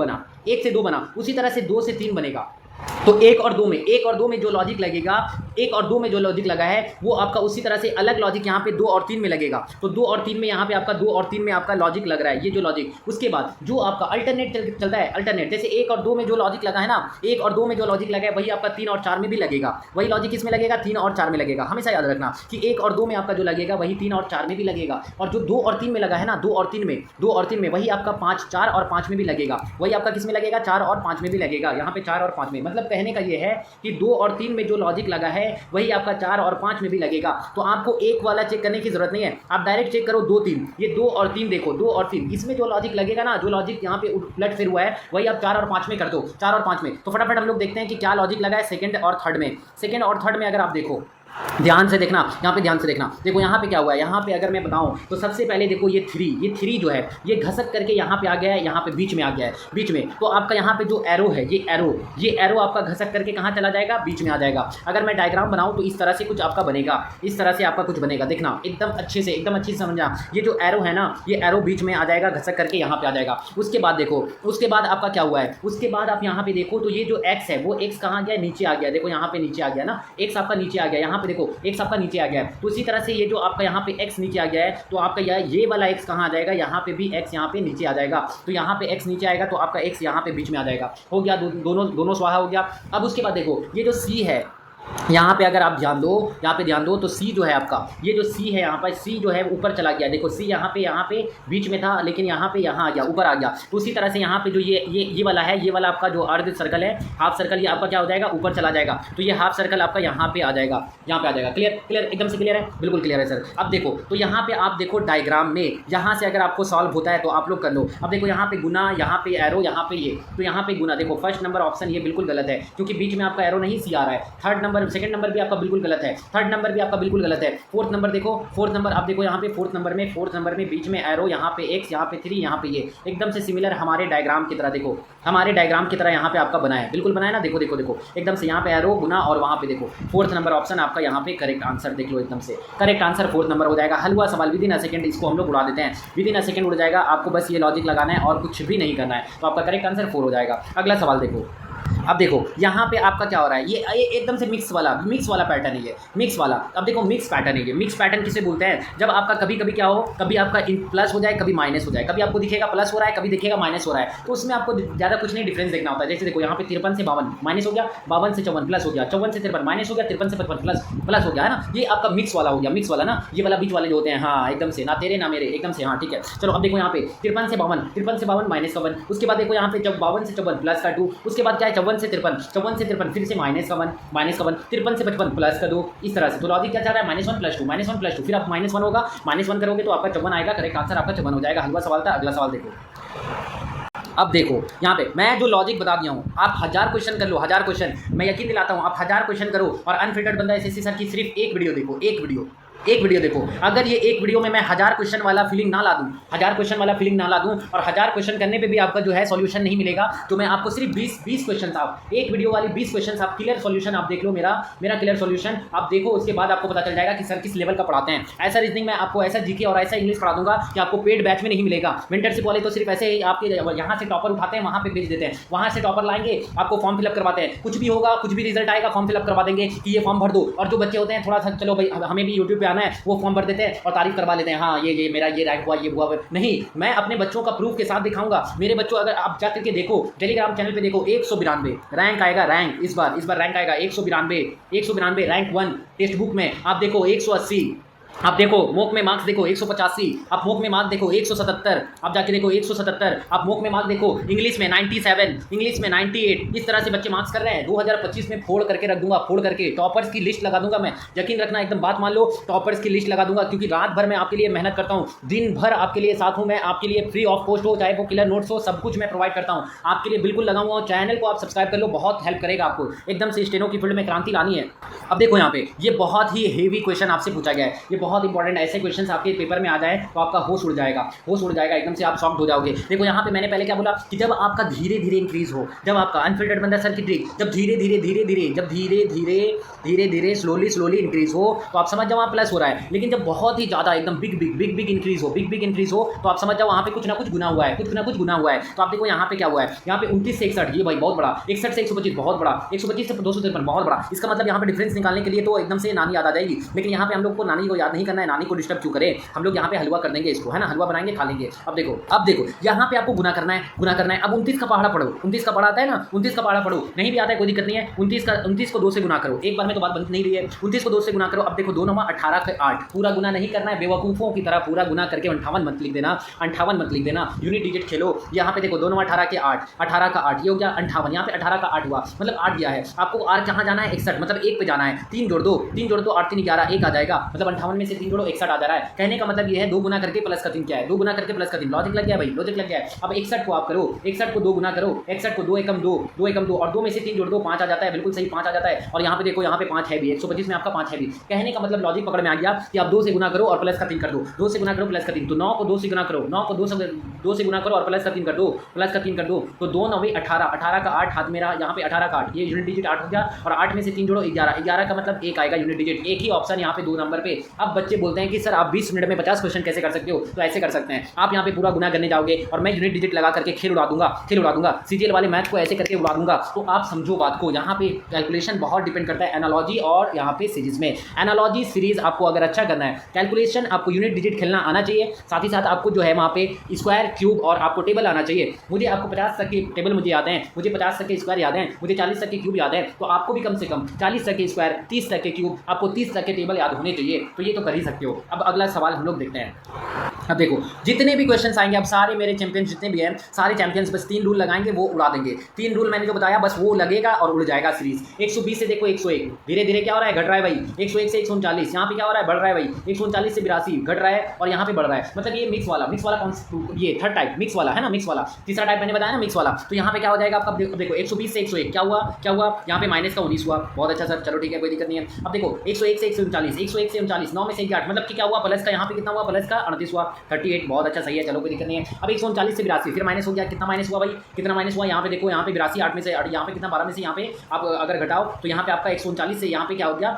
बना, उसी तरह से 2 से 3 बनेगा। तो 1 और 2 में जो लॉजिक लगेगा, 1 और 2 में जो लॉजिक लगा है वो आपका उसी तरह से अलग लॉजिक यहाँ पे 2 और 3 में लगेगा। तो 2 और 3 में यहाँ पे आपका 2 और 3 में आपका लॉजिक लग रहा है, ये जो लॉजिक। उसके बाद जो आपका अल्टरनेट चलता है, अल्टरनेट जैसे 1 और 2 में जो लॉजिक लगा है ना, 1 और 2 में जो लॉजिक लगा है वही आपका 3 और 4 में भी लगेगा, वही लॉजिक किसमें लगेगा, 3 और 4 में लगेगा। हमेशा याद रखना कि 1 और 2 में आपका जो लगेगा वही 3 और 4 में भी लगेगा, और जो 2 और 3 में लगा है ना, 2 और 3 में वही आपका 5 4 और 5 में भी लगेगा, वही आपका किस में लगेगा, 4 और 5 में भी लगेगा। यहाँ पे 4 और 5 में, मतलब कहने का ये है कि 2 और 3 में जो लॉजिक लगा है वही आपका 4 और 5 में भी लगेगा। तो आपको एक वाला चेक करने की जरूरत नहीं है, आप डायरेक्ट चेक करो 2 3, ये 2 और 3 देखो, 2 और 3 इसमें जो लॉजिक लगेगा ना, जो लॉजिक यहाँ पे उलट फिर हुआ है वही आप 4 और 5 में कर दो, 4 और 5 में। तो फटाफट हम लोग देखते हैं कि क्या लॉजिक लगा है सेकंड और थर्ड में अगर आप देखो ध्यान से देखना, यहाँ पे ध्यान से देखना, देखो यहाँ पे क्या हुआ है, यहाँ पे अगर मैं बताऊँ तो सबसे पहले देखो ये 3 जो है ये घसक करके यहाँ पे आ गया है, यहाँ पे बीच में आ गया है, बीच में। तो आपका यहाँ पे जो एरो है, ये एरो आपका घसक करके कहाँ चला जाएगा, बीच में आ जाएगा। अगर मैं डायग्राम बनाऊँ तो इस तरह से कुछ आपका बनेगा, इस तरह से आपका कुछ बनेगा, देखना एकदम अच्छे से समझना। ये जो एरो है ना, ये एरो बीच में आ जाएगा, घसक करके यहाँ पे आ जाएगा। उसके बाद देखो, उसके बाद आपका क्या हुआ है, उसके बाद आप यहाँ पे देखो तो ये जो एक्स है वो एक्स कहाँ गया, नीचे आ गया, देखो यहाँ पे नीचे आ गया ना, एक्स आपका नीचे आ गया, यहाँ पे देखो एक्स आपका नीचे आ गया है। तो इसी तरह से ये जो आपका यहाँ पे एक्स नीचे आ गया है, तो आपका ये वाला एक्स कहाँ आ जाएगा, यहाँ पे भी एक्स यहाँ पे नीचे आ जाएगा। तो यहाँ पे एक्स नीचे आएगा तो आपका एक्स यहाँ पे बीच में आ जाएगा। हो गया, दोनों स्वाहा हो गया। अब उसके बाद देखो ये जो सी है, यहाँ पे अगर आप ध्यान दो तो सी जो है आपका, ये जो सी है यहाँ पर, सी जो है ऊपर चला गया, देखो सी यहाँ पे बीच में था, लेकिन यहाँ पे यहाँ आ गया, ऊपर आ गया। तो उसी तरह से यहाँ पे जो ये वाला है, ये वाला आपका जो अर्ध सर्कल है, हाफ सर्कल, ये आपका क्या हो जाएगा, ऊपर चला जाएगा। तो ये हाफ सर्कल आपका यहाँ पे आ जाएगा, यहाँ पे आ जाएगा। क्लियर एकदम से क्लियर है, बिल्कुल क्लियर है सर। अब देखो तो यहाँ पे आप देखो डायग्राम में, यहाँ से अगर आपको सॉल्व होता है तो आप लोग कर लो। अब देखो यहाँ पे गुना, यहाँ पे एरो, यहाँ पे ये, तो यहाँ पे गुना, देखो फर्स्ट नंबर ऑप्शन ये बिल्कुल गलत है क्योंकि बीच में आपका एरो नहीं सी आ रहा है। सेकंड नंबर भी आपका बिल्कुल गलत है, थर्ड नंबर भी आपका बिल्कुल गलत है। फोर्थ नंबर देखो, फोर्थ नंबर आप देखो यहाँ पे, फोर्थ नंबर में बीच में एरो, यहाँ पे एक्स, यहाँ पे 3, यहाँ पे ये, एकदम से सिमिलर हमारे डायग्राम की तरह, देखो हमारे डायग्राम की तरह यहाँ पे आपका बना है, बिल्कुल बना है ना, देखो एकदम से यहाँ पे एरो, गुना, और वहाँ पे देखो फोर्थ नंबर ऑप्शन आपका यहाँ पे करेक्ट आंसर, देख लो एकदम से करेक्ट आंसर फोर्थ नंबर हो जाएगा। हलवा सवाल विदिन अ सेकंड, इसको हम लोग उड़ा देते हैं, विदिन अ सेकंड उड़ जाएगा। आपको बस ये लॉजिक लगाना है और कुछ भी नहीं करना है, तो आपका करेक्ट आंसर 4 हो जाएगा। अगला सवाल देखो, अब देखो यहाँ पे आपका क्या हो रहा है, ये एकदम से मिक्स वाला पैटर्न है, ये मिक्स वाला। अब देखो मिक्स पैटर्न है ये। मिक्स पैटर्न किसे बोलते हैं, जब आपका कभी कभी क्या हो, कभी आपका प्लस हो जाए, कभी माइनस हो जाए, कभी आपको दिखेगा प्लस हो रहा है, कभी दिखेगा माइनस हो रहा है, तो उसमें आपको ज़्यादा कुछ नहीं डिफरेंस देखना होता है। जैसे देखो यहाँ पे 53 से 52 माइनस हो गया, 52 से 54 प्लस हो गया, 54 से 53 माइनस हो गया, 53 से 55 प्लस हो गया, है ना। ये आपका मिक्स वाला हो गया, मिक्स वाला ना, ये वाला बीच वाले जो होते हैं, हाँ एकदम से, ना तेरे ना मेरे, एकदम से, हाँ ठीक है। चलो अब देखो यहाँ पे 53 से 52 माइनस का 1, उसके बाद देखो यहाँ पे जब 52 से 54 प्लस का 2, उसके बाद क्या है 54 से 53 फिर से माइनस का 1 53 से 55 प्लस का 2, इस तरह से। तो लॉजिक क्या चल रहा है, -1 +2 फिर आप -1 होगा, -1 करोगे तो आपका 54 आएगा, करेक्ट आंसर आपका 54 हो जाएगा। हलवा सवाल था। अगला सवाल देखो। अब देखो यहाँ पे मैं जो लॉजिक बता दिया हूँ, आप 1000 क्वेश्चन कर लो, 1000 क्वेश्चन, मैं यकीन दिलाता हूँ, आप 1000 क्वेश्चन करो और अनफिल्टर्ड बंदा एसएससी सर की सिर्फ एक वीडियो देखो, एक वीडियो देखो। अगर ये एक वीडियो में मैं 1000 क्वेश्चन वाला फीलिंग ना ला दूं, 1000 क्वेश्चन वाला फीलिंग ना ला दूं और 1000 क्वेश्चन करने पे भी आपका जो है सॉल्यूशन नहीं मिलेगा, तो मैं आपको सिर्फ 20 क्वेश्चन, आप एक वीडियो वाली 20 क्वेश्चन आप क्लियर सॉल्यूशन आप देख लो, मेरा क्लियर सॉल्यूशन आप देखो, उसके बाद आपको पता चल जाएगा कि सर किस लेवल का पढ़ाते हैं। ऐसा रीजनिंग मैं आपको, ऐसा जीके और ऐसा इंग्लिश पढ़ा दूंगा कि आपको पेड बैच में नहीं मिलेगा। मेंटरशिप वाले तो सिर्फ ऐसे ही आपके यहाँ से टॉपर उठाते हैं, वहाँ पे भेज देते हैं, वहाँ से टॉपर लाएंगे, आपको फॉर्म फिलअप करवाते हैं, कुछ भी होगा, कुछ भी रिजल्ट आएगा, फॉर्म फिलअप करवा देंगे कि ये फॉर्म भर दो। और जो बच्चे होते हैं थोड़ा सा, चलो भाई हमें भी यूट्यूब पे आना है, वो फॉर्म भर देते हैं और तारीफ करवा लेते हैं, हाँ ये मेरा ये रैंक हुआ, ये हुआ। नहीं, मैं अपने बच्चों का प्रूफ के साथ दिखाऊंगा। मेरे बच्चों, अगर आप जाकर के देखो, टेलीग्राम चैनल पे देखो, 192 रैंक आएगा, रैंक इस बार रैंक आएगा 192 रैंक 1 टेक्स्ट बुक में। आप देखो 180, आप देखो मोक में मार्क्स देखो 185, आप मोक में मार्क्स देखो 177, आप जाके देखो 177, आप मोक में मार्क्स देखो, इंग्लिश में 97, इंग्लिश में 98, इस तरह से बच्चे मार्क्स कर रहे हैं। 2025 में फोड़ करके रख दूंगा, फोड़ करके टॉपर्स की लिस्ट लगा दूंगा मैं, यकीन रखना, एकदम बात मान लो, टॉपर्स की लिस्ट लगा दूंगा, क्योंकि रात भर मैं आपके लिए मेहनत करता हूँ, दिन भर आपके लिए साथ हूँ मैं, आपके लिए फ्री ऑफ कॉस्ट हो, चाहे वो क्लियर नोट्स हो, सब कुछ मैं प्रोवाइड करता हूँ आपके लिए, बिल्कुल लगाऊंगा। चैनल को आप सब्सक्राइब कर लो, बहुत हेल्प करेगा आपको, एकदम से स्टेनो की फील्ड में क्रांति लानी है। अब देखो यहाँ पे ये बहुत ही हेवी क्वेश्चन आपसे पूछा गया है, ये बहुत इंपॉर्टेंट, ऐसे क्वेश्चंस आपके पेपर में आ जाए तो आपका होश उड़ जाएगा, एकदम से आप शॉक्ड हो जाओगे। देखो यहाँ पे मैंने पहले क्या बोला कि जब आपका धीरे धीरे इंक्रीज हो, जब आपका अनफिल्टर्ड बंदा सर की ट्रिक, जब धीरे धीरे स्लोली इंक्रीज हो, तो आप समझ जाओ वहाँ प्लस हो रहा है। लेकिन जब बहुत ही ज़्यादा एकदम बिग इंक्रीज हो, तो आप समझ जाओ वहाँ पे कुछ ना कुछ गुना हुआ है, तो आप देखो यहाँ पे क्या हुआ है, यहाँ पे 29 से 61, ये भाई बहुत बड़ा, 61 से 125 बहुत बड़ा, 125 से 253 बहुत बड़ा। इसका मतलब यहाँ पे डिफरेंस निकालने के लिए तो एकदम से नानी याद आ जाएगी, लेकिन यहाँ पे हम लोग को नानी को याद नहीं करना है, नानी को डिस्टर्ब क्यों करें, हम लोग यहाँ पे हलवा कर देंगे इसको, है ना, हलवा बनाएंगे खा लेंगे। अब देखो यहाँ पे आपको गुना करना है। अब 29 का पहाड़ा पढ़ो, 29 का पहाड़ा आता है ना, 29 का पहाड़ा पढ़ो, नहीं भी आता है कोई दिक्कत नहीं है। 29 को 2 से गुना करो, एक बार में तो बात बन नहीं रही है, 29 को 2 से गुना करो। अब देखो 2 9 18 के 8, पूरा गुना नहीं करना है बेवकूफ़ों की तरह, पूरा गुना करके 58 मत लिख देना, यूनिट डिजिट खेलो। यहाँ पे देखो 2 9 18 के 8, 18 का 8, ये हो गया 58, यहाँ पे 18 का 8 हुआ, मतलब 8 दिया है आपको। आर कहाँ जाना है, 61, मतलब 1 पे जाना है, 3 जोड़ दो, 8 3 11, 1 आ जाएगा, मतलब 58 में से 3 जोड़ो 61 आ जा रहा है। कहने का मतलब ये है 2 गुना करके प्लस का 3 क्या है, 2 गुना करके प्लस का 3, लॉजिक लग गया भाई, लॉजिक लग गया है। अब 61 को आप करो, 61 को 2 गुना करो, 61 को 2 एकम 2 और 2 में से 3 जोड़ दो, 5 आ जाता है, बिल्कुल सही 5 आ जाता है। और यहाँ पे देखो, यहाँ पे 5 है भी, 125 में आपका 5 है भी। कहने का मतलब लॉजिक पकड़ में आ गया कि आप 2 से गुना करो और प्लस का 3 कर दो, 2 से गुना करो प्लस का 3, तो 9 को 2 से गुना करो, 9 को 2 से गुना करो और प्लस का 3 कर दो, तो 2 9 18, 18 का 8 हाथ मेरा, यहाँ पे 18 का 8, ये यूनिट डिजिट 8 हो गया, और 8 में से 3 जोड़ो 11, 11 का मतलब 1 आएगा यूनिट डिजिट, एक ही ऑप्शन यहाँ पे 2 नंबर पे। अब बच्चे बोलते हैं कि सर आप 20 मिनट में 50 क्वेश्चन कैसे कर सकते हो, तो ऐसे कर सकते हैं आप, यहाँ पे पूरा गुना करने जाओगे और मैं यूनिट डिजिट लगा करके खेल उड़ा दूंगा, सीजीएल वाले मैथ को ऐसे करके उड़ा दूंगा। तो आप समझो बात को, यहाँ पे कैलकुलेशन बहुत डिपेंड करता है एनालॉजी और यहाँ पे सीरीज में। एनालॉजी सीरीज आपको अगर अच्छा करना है, कैलकुलेशन आपको यूनिट डिजिट खेलना आना चाहिए, साथ ही साथ आपको जो है वहाँ पे स्क्वायर क्यूब और आपको टेबल आना चाहिए। मुझे आपको 50 तक के टेबल मुझे याद है, मुझे 50 तक के स्क्वायर याद है, मुझे 40 तक के क्यूब याद है, तो आपको भी कम से कम 40 तक के स्क्वायर, 30 तक के क्यूब, आपको 30 तक के टेबल याद होने चाहिए। तो ये तो कर ही सकते हो। अब अगला सवाल हम लोग देखते हैं। अब देखो जितने भी क्वेश्चन आएंगे, अब सारे मेरे चैंपियंस जितने भी हैं, सारे चैंपियंस बस 3 रूल लगाएंगे, वो उड़ा देंगे। 3 रूल मैंने जो बताया बस वो लगेगा और उड़ जाएगा सीरीज। 120 से देखो 101, धीरे धीरे क्या हो रहा है, घट रहा है भाई। 101 से 139, यहाँ पे क्या हो रहा है, बढ़ रहा है भाई। 139 से 82 घट रहा है और यहाँ पे बढ़ रहा है, मतलब ये मिक्स वाला कौन, ये थर्ड टाइप मिक्स वाला है ना, मिक्स वाला। तीसरा टाइप मैंने बताया ना मिक्स वाला। तो यहाँ पे क्या हो जाएगा आपका, देखो 120 से 101 क्या हुआ, यहाँ पे माइनस का 19 हुआ, बहुत अच्छा सर, चलो ठीक है कोई दिक्कत नहीं है। अब देखो 101 से 139, 101 से 39, 9 में से 8, मतलब कि क्या हुआ, प्लस का यहाँ पे कितना हुआ, प्लस का 38 हुआ, 38, बहुत अच्छा सही है, चलो कोई दिक्कत नहीं है। अब 139 से 82 फिर माइनस हो गया, कितना माइनस हुआ भाई, कितना माइनस हुआ, यहाँ पे देखो, यहाँ पे 82, 8 में से यहाँ पे कितना 12 में से यहाँ पे आप अगर घटाओ तो यहाँ पे आपका 139 से यहाँ पे क्या हो गया,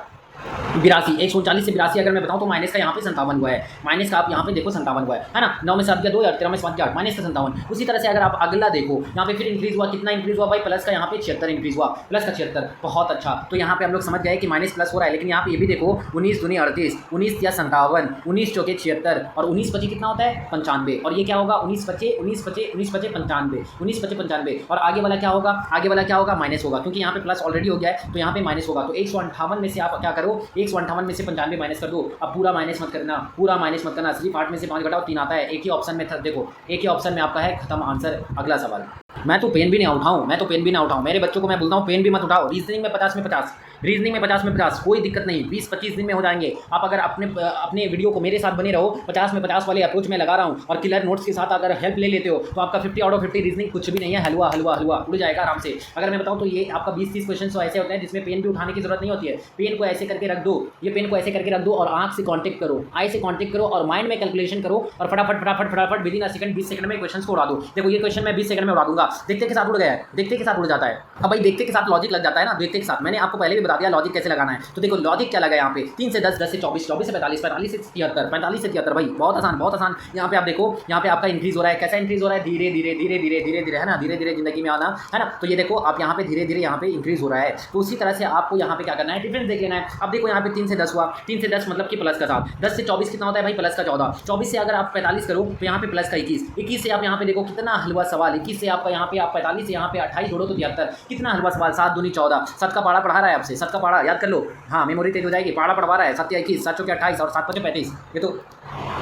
82, 139 से 82 अगर मैं बताऊँ तो माइनस का यहाँ पे 57 हुआ है, माइनस का आप यहाँ पे देखो 57 हुआ है ना। 9 में 7 गया 2, 13 में 5 गया 8, माइनस का 57। उसी तरह से अगर आप अगला देखो यहाँ पे फिर इंक्रीज हुआ, कितना इंक्रीज हुआ भाई, प्लस का यहाँ पे 76 इंक्रीज हुआ, प्लस का 76, बहुत अच्छा। तो यहाँ पे हम लोग समझ गए कि माइनस प्लस हो रहा है, लेकिन यहाँ पे ये भी देखो 19 दूनी 38, 19 या 57, 19 चौके 76 और 19 पचे कितना होता है 95, और ये क्या होगा 19 पचे 95, 19 पचे 95, और आगे वाला क्या होगा, आगे वाला क्या होगा माइनस होगा, क्योंकि यहाँ पे प्लस ऑलरेडी हो गया है तो यहाँ पे माइनस होगा। तो 158 में से आप क्या करो, 158 में से 95 माइनस कर दो। अब पूरा माइनस मत करना, पूरा माइनस मत करना, सिर्फ 8 में से 5 घटाओ 3 आता है। एक ही ऑप्शन में था, देखो एक ही ऑप्शन में आपका है, खत्म आंसर। अगला सवाल। मैं तो पेन भी नहीं उठाऊं, मैं तो पेन भी ना उठाऊं, मेरे बच्चों को मैं बोलता हूं पेन भी मत उठाओ। रीजनिंग में 50 में 50, रीजनिंग में 50 में 50, कोई दिक्कत नहीं, 20-25 दिन में हो जाएंगे। आप अगर अपने वीडियो को मेरे साथ बने रहो, 50 में 50 वाले अप्रोच में लगा रहा हूँ और क्लियर नोट्स के साथ अगर हेल्प ले लेते हो तो आपका 50 आउट ऑफ 50 रीजनिंग कुछ भी नहीं है, हलवा हलवा हलवा उड़ जाएगा आराम से। अगर मैं बताऊँ तो ये आपका 20-30 क्वेश्चन तो ऐसे होते हैं जिसमें पेन भी उठाने की जरूरत नहीं होती है। पेन को ऐसे करके रख दो, ये पेन को ऐसे करके रख दो और आँख से कॉन्टेक्ट करो, आई से कॉन्टेक्ट करो और माइंड में कैलकुलेशन करो और फटाफट फटाफट फटाफट विदिन अ सेकंड 20 सेकंड में क्वेश्चन को उड़ा दो। देखो ये क्वेश्चन मैं 20 सेकंड में उड़ा दूंगा, देखते के साथ उड़ गया है, देखते के साथ उड़ जाता है। अब भाई देखते के साथ लॉजिक लग जाता है ना, देखते के साथ मैंने आपको पहले भी बता दिया लॉजिक कैसे लगाना है। तो देखो लॉजिक क्या लगा यहाँ पे, 3 से 10, 10 से 24, 24 से 45, 45 से 73, 45 से 73, भाई बहुत आसान बहुत आसान। यहाँ पे आप देखो, यहाँ पे आपका इंक्रीज हो रहा है, कैसा इंक्रीज हो रहा है, धीरे धीरे धीरे धीरे धीरे धीरे, है ना, धीरे धीरे जिंदगी में आना, है ना। तो ये देखो आप यहाँ पे धीरे धीरे यहाँ पे इंक्रीज हो रहा है। तो उसी तरह से आपको यहाँ पे क्या करना है, डिफरेंस देख लेना है। अब देखो यहाँ पे 3 से 10 हुआ, 3 से 10 मतलब कि प्लस का 7, 10 से 24 कितना होता है भाई, प्लस का 14, 24 से अगर आप 45 करो तो यहाँ पे प्लस का 21, 21 से आप यहाँ पे देखो कितना हलवा सवाल, 21 से आपका यहाँ पे आप 45 से यहाँ पे 28 जोड़ो तो 73, कितना हलवा सवाल, 7 दूनी 14, 7 का पारा पढ़ा रहा है आपसे, 7 का पारा याद कर लो, हाँ मेमोरी तेज हो जाएगी। पारा पढ़वा रहा है 7 या 21, 7 चौके 28 और 7 पचे 35, ये तो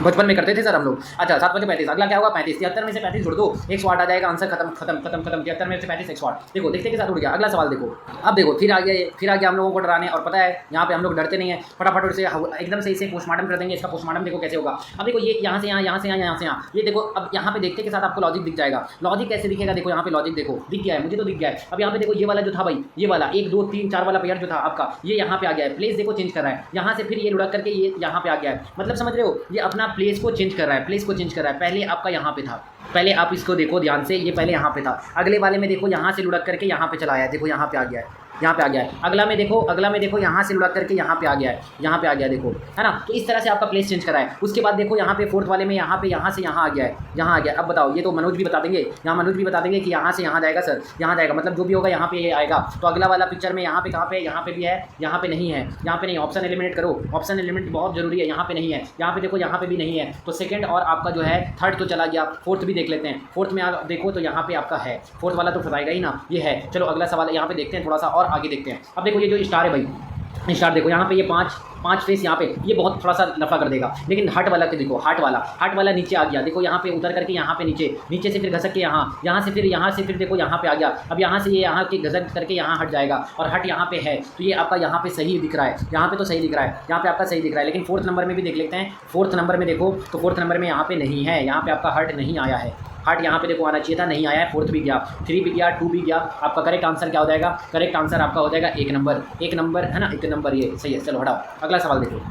बचपन में करते थे सर हम लोग। अच्छा 7 पचे 35, अगला क्या होगा 35, 73 में से 35 जोड़ दो 108 आ जाएगा, आंसर खत्म खत्म खत्म खत्म। 73 में से 35 108, देखो देखते के साथ उड़ गया। अगला सवाल देखो, अब देखो फिर आ गया हम लोगों को डराने, और पता है यहाँ पे हम लोग डरते नहीं है, फटाफट से एकदम से इसे पोस्टमार्टम कर देंगे। इसका पोस्टमार्टम देखो कैसे होगा। अब देखो ये यहाँ से यहाँ, यहाँ से यहाँ, यहाँ से यहाँ, ये देखो अब यहाँ पे देखते के साथ आपको लॉजिक दिख जाएगा। लॉजिक कैसे दिखेगा, देखो यहाँ पे लॉजिक देखो दिख गया है, मुझे तो दिख गया है। अब यहाँ पे देखो ये वाला जो था भाई, ये वाला 1 2 3 4 वाला पेयर जो था आपका, ये यहाँ पे आ गया है, प्लेस देखो चेंज कर रहा है, यहाँ से फिर ये लुढ़क करके ये यहाँ पे आ गया है, मतलब समझ रहे हो, ये अपना प्लेस को चेंज कर रहा है, प्लेस को चेंज कर रहा है। पहले आपका यहाँ पे था, पहले आप इसको देखो ध्यान से, ये पहले यहाँ पे था, अगले वाले में देखो यहाँ से लुढ़क करके यहाँ पे चला आया, देखो यहाँ पे आ गया है, यहाँ पे आ गया है। अगला में देखो यहाँ से लुढ़क करके यहाँ पे आ गया है, यहाँ पे आ गया देखो, है ना। तो इस तरह से आपका प्लेस चेंज करा है। उसके बाद देखो यहाँ पे फोर्थ वाले में यहाँ पे यहाँ से यहाँ आ गया है, यहाँ आ गया। अब बताओ, ये तो मनोज भी बता देंगे, यहाँ मनोज भी बता देंगे कि यहाँ से यहाँ जाएगा सर, यहाँ जाएगा, मतलब जो भी होगा यहाँ पे ये आएगा। तो अगला वाला पिक्चर में यहाँ पे कहाँ पे, यहाँ पे भी है, यहाँ पे नहीं है, यहाँ पे नहीं, ऑप्शन एलिमिनेट करो, ऑप्शन एलिमिनेट बहुत जरूरी है। यहाँ पे नहीं है, यहाँ पे देखो यहाँ पे भी नहीं है, तो सेकंड और आपका जो है थर्ड तो चला गया, फोर्थ भी देख लेते हैं। फोर्थ में आप देखो तो यहाँ पे आपका है, फोर्थ वाला तो बताएगा ही ना, ये है। चलो अगला सवाल यहाँ पे देखते हैं, थोड़ा सा और आगे देखते हैं। अब देखो ये जो स्टार है भाई, स्टार देखो यहाँ पे ये पांच फेस यहाँ पे, ये बहुत थोड़ा सा लफड़ा कर देगा। लेकिन हार्ट वाला के देखो, हार्ट वाला नीचे आ गया, देखो यहाँ पे उतर करके यहाँ पे नीचे से फिर घसक के यहाँ से फिर देखो यहाँ पे आ गया। अब यहाँ से ये यहाँ के घसक करके यहाँ हट जाएगा और हट यहाँ पे है, तो ये आपका यहाँ पे सही दिख रहा है, यहाँ पे तो सही दिख रहा है, यहाँ पे आपका सही दिख रहा है। लेकिन फोर्थ नंबर में भी देख लेते हैं, फोर्थ नंबर में देखो तो फोर्थ नंबर में यहाँ पे नहीं है, यहाँ पे आपका हर्ट नहीं आया है। हार्ट यहाँ पे देखो आना चाहिए था, नहीं आया है। फोर्थ भी गया, 3 भी गया, 2 भी गया। आपका करेक्ट आंसर क्या हो जाएगा, करेक्ट आंसर आपका हो जाएगा 1 नंबर है ना, 1 नंबर, ये सही है। चलो हटाओ, अगला सवाल देखो।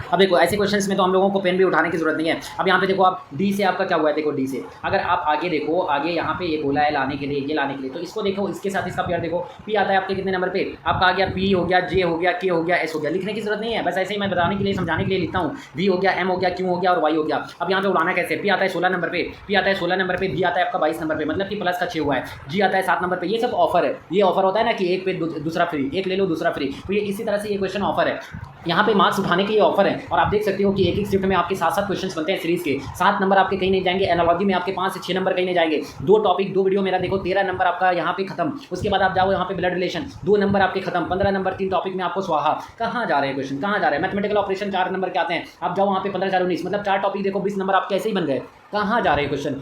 अब देखो ऐसे क्वेश्चंस में तो हम लोगों को पेन भी उठाने की जरूरत नहीं है। अब यहाँ पे देखो आप डी से आपका क्या हुआ है, देखो डी से अगर आप आगे देखो, आगे यहाँ पे ये बोला है लाने के लिए, ये लाने के लिए, तो इसको देखो, इसके साथ इसका पेयर देखो, पी आता है आपके कितने नंबर पे, आपका आ गया पी हो गया, जे हो गया, के हो गया, एस हो गया। लिखने की जरूरत नहीं है, बस ऐसे ही मैं बताने के लिए, समझाने के लिए लिखता हूँ। वी हो गया, एम हो गया, क्यू हो गया और वाई हो गया। अब यहाँ पे उड़ाना कैसे, पी आता है 16 नंबर पे, पी आता है 16 नंबर पे, डी आता है आपका 22 नंबर पे, मतलब कि प्लस का 6 हुआ है, जी आता है 7 नंबर पे। ये सब ऑफर है, ये ऑफर होता है ना कि एक पे दूसरा फ्री, एक ले लो दूसरा फ्री, तो ये इसी तरह से ये क्वेश्चन ऑफर है। यहाँ पे मार्क्स उठाने के ये ऑफर है। और आप देख सकते हो कि एक शिफ्ट में आपके 7-7 क्वेश्चंस बनते हैं सीरीज के, 7 नंबर आपके कहीं नहीं जाएंगे। एनालॉजी में आपके 5 से 6 नंबर कहीं नहीं जाएंगे। 2 टॉपिक 2 वीडियो मेरा देखो, 13 नंबर आपका यहाँ पे खत्म। उसके बाद आप जाओ यहाँ पे ब्लड रिलेशन, 2 नंबर आपके खत्म, 15 नंबर 3 टॉपिक में आपको स्वाहा। कहाँ जा रहे हैं क्वेश्चन, कहाँ जा रहे हैं। मैथमेटिकल ऑपरेशन 4 नंबर के आते हैं, आप जाओ वहाँ पे 15 4 19, मतलब 4 टॉपिक देखो 20 नंबर आपके ऐसे ही बन गए। कहाँ जा रहे हैं क्वेश्चन।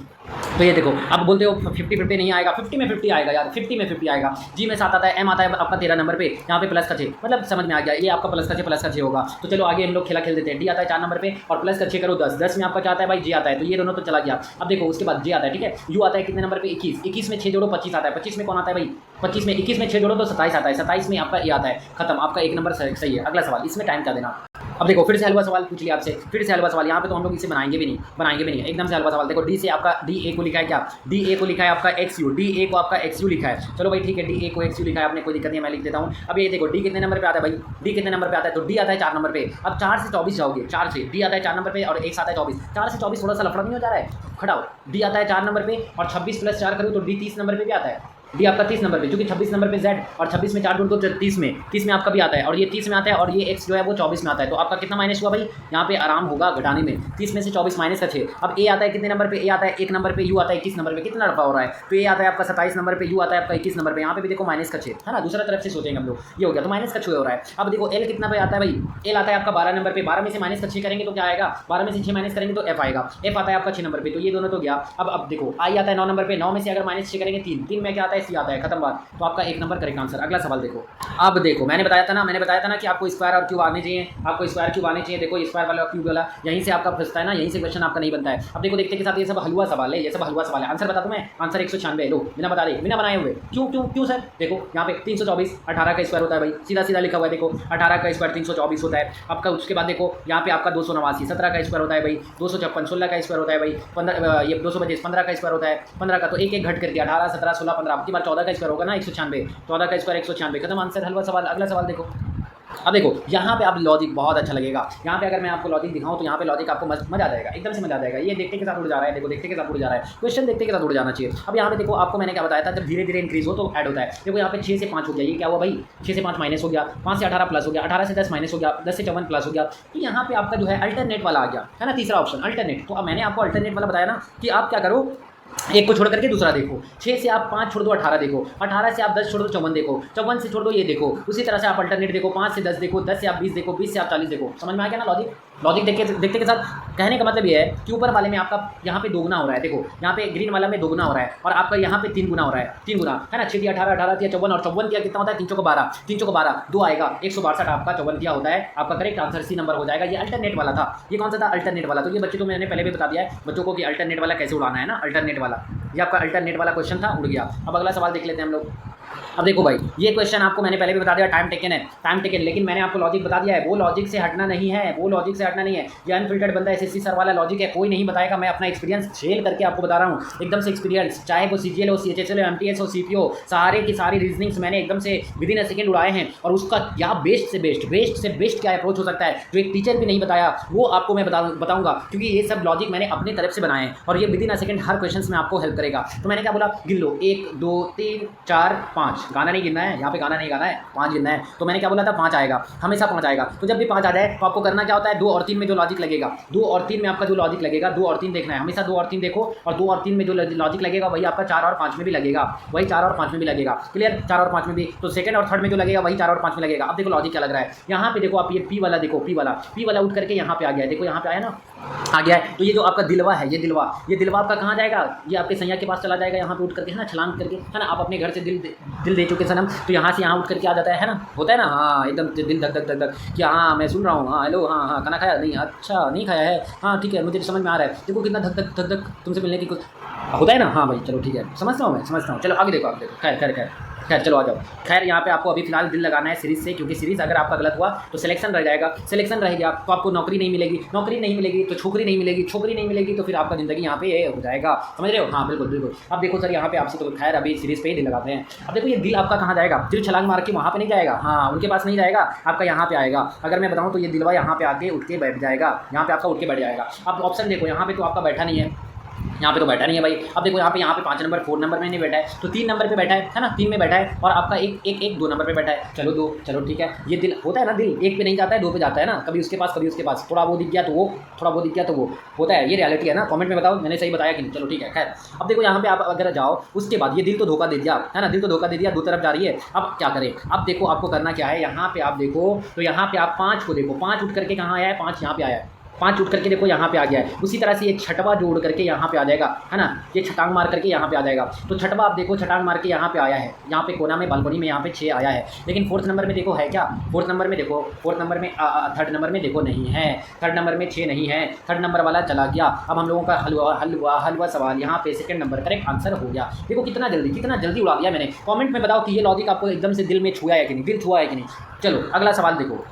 तो ये देखो आप बोलते हो 50-50 नहीं आएगा, 50 में 50 आएगा यार, 50 में 50 आएगा। जी में 7 आता है, एम आता है आपका 13 नंबर पे, यहाँ पे प्लस का 6, मतलब समझ में आ गया, ये आपका प्लस का 6 होगा। तो चलो आगे हम लोग खेल देते हैं। डी आता है 4 नंबर पे और प्लस का 6 करो 10, 10 में आपका क्या आता है भाई, जी आता है, तो ये दोनों तो चला गया। अब देखो उसके बाद जे आता है, ठीक है। यू आता है कितने नंबर पे, 21, 21 में 6 जोड़ो 25 आता है, 25 में कौन आता है भाई, 25 में 21 में 6 जोड़ो तो 27 आता है, 27 में आपका ये आता है, खत्म, आपका 1 नंबर सही है। अगला सवाल, इसमें टाइम क्या देना, अब देखो फिर से हलवा सवाल पूछ लिया आपसे, फिर से हलवा सवाल। यहाँ पे तो हम लोग इसे बनाएंगे भी नहीं, एकदम से हलवा सवाल। देखो डी से आपका डी ए को लिखा है क्या, डी ए को लिखा है आपका एक्स यू, डी ए को आपका एक्स यू लिखा है। चलो भाई ठीक है, डी ए को एक्स यू लिखा है आपने, कोई दिक्कत नहीं है, मैं लिख देता हूँ। अब ये देखो डी कितने नंबर पे आता है भाई, डी कितने नंबर पे आता है, तो डी आता है 4 नंबर पे। अब 4 से 24 जाओगे, 4 से डी आता है 4 नंबर पे और एक्स आता है 24, 4 से 24 थोड़ा सा लफड़ा नहीं हो जा रहा है, खड़ाओ। डी आता है 4 नंबर पे और 26 + 4 करो तो डी 30 नंबर पे भी आता है, डी आपका 30 नंबर पे, क्योंकि 26 नंबर पे जेड और 26 में 4 जोड़ दो 30 में आपका भी आता है, और ये 30 में आता है, और ये एक्स जो है वो 24 में आता है। तो आपका कितना माइनस हुआ भाई, यहाँ पे आराम होगा घटाने में, 30 में से 24 माइनस का 6। अब ए आता है कितने नंबर पे, ए आता है 1 नंबर पे, यू आता है 21 नंबर पे, कितना रफा हो रहा है, तो ए आता है आपका 27 नंबर पे, यू आता है आपका 21 नंबर पे, यहाँ पे भी देखो माइनस का 6 है ना, दूसरा तरफ से सोचेंगे हम लोग, ये हो गया तो माइनस का 6 हो रहा है। अब देखो एल कितना पे आता है भाई, एल आता है आपका 12 नंबर पे, 12 में से माइनस का 6 करेंगे तो क्या आएगा, 12 में से 6 माइनस करेंगे तो एफ आएगा, एफ आता है आपका 6 नंबर पे, तो ये दोनों तो गया। अब देखो आई आता है 9 नंबर पे, 9 में से अगर माइनस 6 करेंगे 3, 3 में क्या आता है, सी आता है, खत्म बात। तो आपका 1 नंबर करेक्ट आंसर। अगला सवाल देखो, अब देखो मैंने बताया था ना कि आपको स्क्वायर और क्यूब आने चाहिए, आपको स्क्वायर क्यूब आने चाहिए। देखो स्क्वायर वाला और क्यूब वाला यहीं से आपका फंसता है ना, यहीं से क्वेश्चन आपका नहीं बनता है। अब देखो देखते के साथ ये सब हलवा सवाल है, ये सब हलवा सवाल है। आंसर बता दूं मैं, आंसर 196 लो, बिना बता दे, बिना बनाए हुए। क्यों सर, देखो यहाँ पे 324, 18 का स्क्वायर होता है भाई, सीधा सीधा लिखा हुआ है, देखो 18 का स्क्वायर 324 होता है आपका। उसके बाद देखो यहाँ पे आपका 289, 17 का स्क्वायर होता है भाई, 256, 16 का स्क्वायर होता है भाई, 15 ये 225, 15 का स्क्वायर होता है, 15 का तो एक एक घट करके 18, 17, 16, 15, आपकी बार 14 का स्क्वायर होगा ना, 196, 14 का स्क्वायर 196, खत्म आंसर, हलवा सवाल। अगला सवाल देखो, अब देखो यहाँ पे आप लॉजिक बहुत अच्छा लगेगा, यहाँ पे अगर मैं आपको लॉजिक दिखाऊं तो यहाँ पे लॉजिक आपको मजा आ जाएगा, एकदम से मजा आ जाएगा। ये देखते के साथ उड़ जा रहा है, देखो देखते के साथ उड़ जा रहा है, क्वेश्चन देखते के साथ उड़ जाना चाहिए। अब यहाँ पे देखो आपको मैंने क्या बताया था, जब धीरे धीरे इंक्रीज हो तो ऐड होता है। देखो यहाँ पे 6 से 5 हो गया, ये क्या हुआ भाई, 6 से 5 माइनस हो गया, 5 से 18 प्लस हो गया, 18 से 10 माइनस हो गया, 10 से 54 प्लस हो गया। तो यहाँ पे आपका जो है अल्टरनेट वाला आ गया है ना, तीसरा ऑप्शन अल्टरनेट। तो अब मैंने आपको अल्टरनेट वाला बताया ना कि आप क्या करो, एक को छोड़ करके दूसरा देखो, 6 से आप 5 छोड़ दो 18 देखो, 18 से आप 10 छोड़ दो 54 देखो, 54 से छोड़ दो ये देखो, उसी तरह से आप अल्टरनेट देखो, 5 से 10 देखो, 10 से आप 20 देखो, 20 से आप 40 देखो। समझ में आ गया ना लॉजिक, लॉजिक देखते के साथ कहने का मतलब ये है कि ऊपर वाले में आपका यहाँ पे दोगुना हो रहा है, देखो यहाँ पे ग्रीन वाला में दोगुना हो रहा है और आपका यहाँ पे 3 गुना हो रहा है, 3 गुना है ना, 6 दिया 18, 18 दिया 54 और 54 दिया कितना होता है 3 चौको 12, 3 चौको 12 2 आएगा 162 आपका 54 दिया होता है, आपका करेक्ट आंसर सी नंबर हो जाएगा। ये अल्टरनेट वाला था, ये कौन सा था, अल्टरनेट वाला। तो ये बच्चों को मैंने पहले भी बता दिया है बच्चों को कि अल्टरनेट वाला कैसे उड़ाना है ना, अल्टरनेट वाला, ये आपका अल्टरनेट वाला क्वेश्चन था, उड़ गया। अब अगला सवाल देख लेते हैं हम लोग। अब देखो भाई ये क्वेश्चन आपको मैंने पहले भी बता दिया, टाइम टेकन है, टाइम टेकन, लेकिन मैंने आपको लॉजिक बता दिया है, वो लॉजिक से हटना नहीं है, वो लॉजिक से हटना नहीं है। ये अनफिल्टर्ड बंदा एसएससी सर वाला लॉजिक है, कोई नहीं बताएगा, मैं अपना एक्सपीरियंस झेल करके आपको बता रहा हूँ, एकदम से एक्सपीरियंस, चाहे वो सीजीएल हो, सीएचएसएल हो, एमटीएस हो, सीपीओ, सारे की सारी रीजनिंग्स मैंने एकदम से विदिन अ सेकंड उड़ाए हैं। और उसका क्या बेस्ट से बेस्ट क्या अप्रोच हो सकता है जो एक टीचर भी नहीं बताया, वो आपको मैं बताऊंगा, क्योंकि ये सब लॉजिक मैंने अपने तरफ से बनाए हैं और ये within a second her question में आपको हेल्प करेगा। तो मैंने क्या बोला, गिन लो 1 2 3 4 5, गाना नहीं गिनना है, यहाँ पे गाना नहीं गाना है, 5 गिनना है। तो मैंने क्या बोला था, 5 आएगा, हमेशा 5 आएगा। तो जब भी 5 आ जाए तो आपको करना क्या होता है, 2 और 3 में जो लॉजिक लगेगा, 2 और 3 में आपका जो लॉजिक लगेगा, 2 और 3 देखना है, हमेशा 2 और 3 देखो, और 2 और 3 में जो लॉजिक लगेगा वही आपका 4 और 5 में भी लगेगा, वही 4 और 5 में भी लगेगा। क्लियर, 4 और 5 में भी, तो सेकंड और थर्ड में जो लगेगा वही 4 और 5 में लगेगा। अब देखो लॉजिक क्या लग रहा है, यहाँ पे देखो आप ये पी वाला देखो, पी वाला उठ करके यहाँ पे आ गया है, देखो यहाँ पे आया ना, आ गया है। तो ये जो आपका दिलवा है, ये दिलवा आपका कहाँ जाएगा, ये आपके सैया के पास चला जाएगा, यहाँ पे उठ करके है ना, छलांग करके है ना, आप अपने घर से दिल दे चुके सनम, तो यहाँ से यहाँ उठ करके आ जाता है ना, होता है ना, हाँ एकदम दिल धक धक धक धक कि हाँ मैं सुन रहा हूँ, हाँ हेलो, हाँ खाना खाया नहीं, अच्छा नहीं खाया है, हाँ ठीक है मुझे समझ में आ रहा है, देखो कितना धक धक धक धक तुमसे मिलने की कुछ होता है ना, हाँ भाई चलो ठीक है, समझता हूँ मैं, समझता हूँ। चलो आगे देखो, खैर चलो आ जाओ। खैर यहाँ पे आपको अभी फिलहाल दिल लगाना है सीरीज से, क्योंकि सीरीज अगर आपका गलत हुआ तो सिलेक्शन रह जाएगा, सिलेक्शन रह गया तो आपको नौकरी नहीं मिलेगी तो छोकरी नहीं मिलेगी तो फिर आपका ज़िंदगी यहाँ पे ये हो जाएगा, समझ रहे हो, हाँ बिल्कुल। अब देखो सर यहाँ पे आपसे तो खैर अभी सीरीज पे ही दिल लगाते हैं। अब देखो ये दिल आपका कहाँ जाएगा, दिल छलांग मार के वहाँ पे नहीं जाएगा, हाँ उनके पास नहीं जाएगा, आपका यहाँ पे आएगा। अगर मैं बताऊँ तो ये दिलवा यहाँ पे आके उठ के बैठ जाएगा, यहाँ पे आपका उठ के बैठ जाएगा। अब ऑप्शन देखो, यहाँ पे तो आपका बैठा नहीं है, यहाँ पे तो बैठा नहीं है भाई। अब देखो यहाँ पे 5 नंबर 4 नंबर में नहीं बैठा है, तो 3 नंबर पे बैठा है ना, 3 में बैठा है, और आपका एक 2 नंबर पे बैठा है, चलो 2, चलो ठीक है। ये दिल होता है ना, दिल 1 पे नहीं जाता है, 2 पे जाता है ना, कभी उसके पास थोड़ा वो दिख गया तो वो होता है, ये रियलिटी है ना। कमेंट में बताओ मैंने सही बताया कि नहीं, चलो ठीक है। खैर अब देखो यहाँ पे आप अगर जाओ, उसके बाद ये दिल तो धोखा दे दिया है ना, दिल तो धोखा दे दिया, 2 तरफ जा रही है, अब क्या करें। अब देखो आपको करना क्या है, यहाँ पे आप देखो तो यहाँ पे आप 5 को देखो, 5 उठ करके कहाँ आया है, 5 यहाँ पे आया है, 5 उठ करके देखो यहाँ पे आ गया है। उसी तरह से ये छठवा जो उड़ करके यहाँ पे आ जाएगा, है ना, ये छटांग मार करके यहाँ पे आ जाएगा। तो छठवा आप देखो छटांग मार के यहाँ पे आया है, यहाँ पे कोना में बालकोनी में यहाँ पे 6 आया है, लेकिन 4th नंबर में देखो है क्या, 4th नंबर में देखो, 4th नंबर में 3rd नंबर में देखो नहीं है, 3rd नंबर में 6 नहीं है, 3rd नंबर वाला चला गया। अब हम लोगों का हलवा सवाल यहाँ पे 2nd नंबर करेक्ट आंसर हो गया। देखो कितना जल्दी उड़ा दिया मैंने। कॉमेंट में बताओ कि ये लॉजिक आपको एकदम से दिल में छुआ है कि नहीं, दिल छुआ है कि नहीं। चलो अगला सवाल देखो।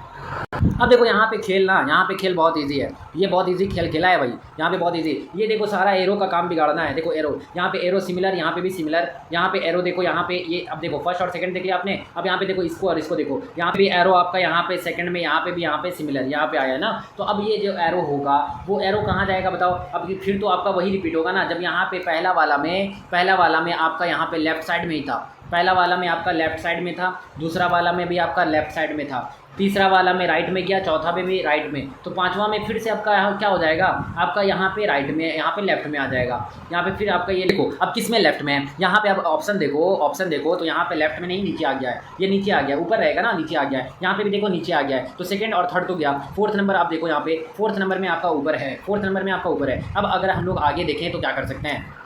अब देखो यहाँ पे खेल ना, यहाँ पे खेल बहुत इजी है, ये बहुत इजी खेल खेला है भाई, यहाँ पे बहुत इजी। ये देखो सारा एरो का काम बिगाड़ना है, देखो एरो, यहाँ पे एरो सिमिलर, यहाँ पे भी सिमिलर, यहाँ पे एरो देखो, यहाँ पे ये अब देखो फर्स्ट और सेकंड देख लिया आपने। अब यहाँ पे देखो इसको और इसको देखो, यहाँ पे भी एरो आपका, यहाँ पे सेकंड में, यहाँ पे भी, यहाँ पे सिमिलर, यहाँ पे आया ना। तो अब ये जो एरो होगा वो एरो कहाँ जाएगा बताओ। अब फिर तो आपका वही रिपीट होगा ना, जब यहाँ पे पहला वाला में आपका यहाँ पे लेफ्ट साइड में ही था, पहला वाला में आपका लेफ्ट साइड में था, दूसरा वाला में भी आपका लेफ्ट साइड में था, तीसरा वाला में राइट में गया, चौथा में भी राइट में, तो पांचवा में फिर से आपका क्या हो जाएगा, आपका यहाँ पे राइट में, यहाँ पे लेफ्ट में आ जाएगा। यहाँ पे फिर आपका ये देखो अब किस में लेफ्ट में है, यहाँ पे आप ऑप्शन देखो तो यहाँ पे लेफ्ट में नहीं, नीचे आ गया है, ये नीचे आ गया, ऊपर रहेगा ना, नीचे आ गया है, यहाँ पे भी देखो नीचे आ गया है। तो सेकंड और थर्ड तो गया, फोर्थ नंबर आप देखो, यहाँ पे फोर्थ नंबर में आपका ऊपर है, फोर्थ नंबर में आपका ऊपर है। अब अगर हम लोग आगे देखें तो क्या कर सकते हैं,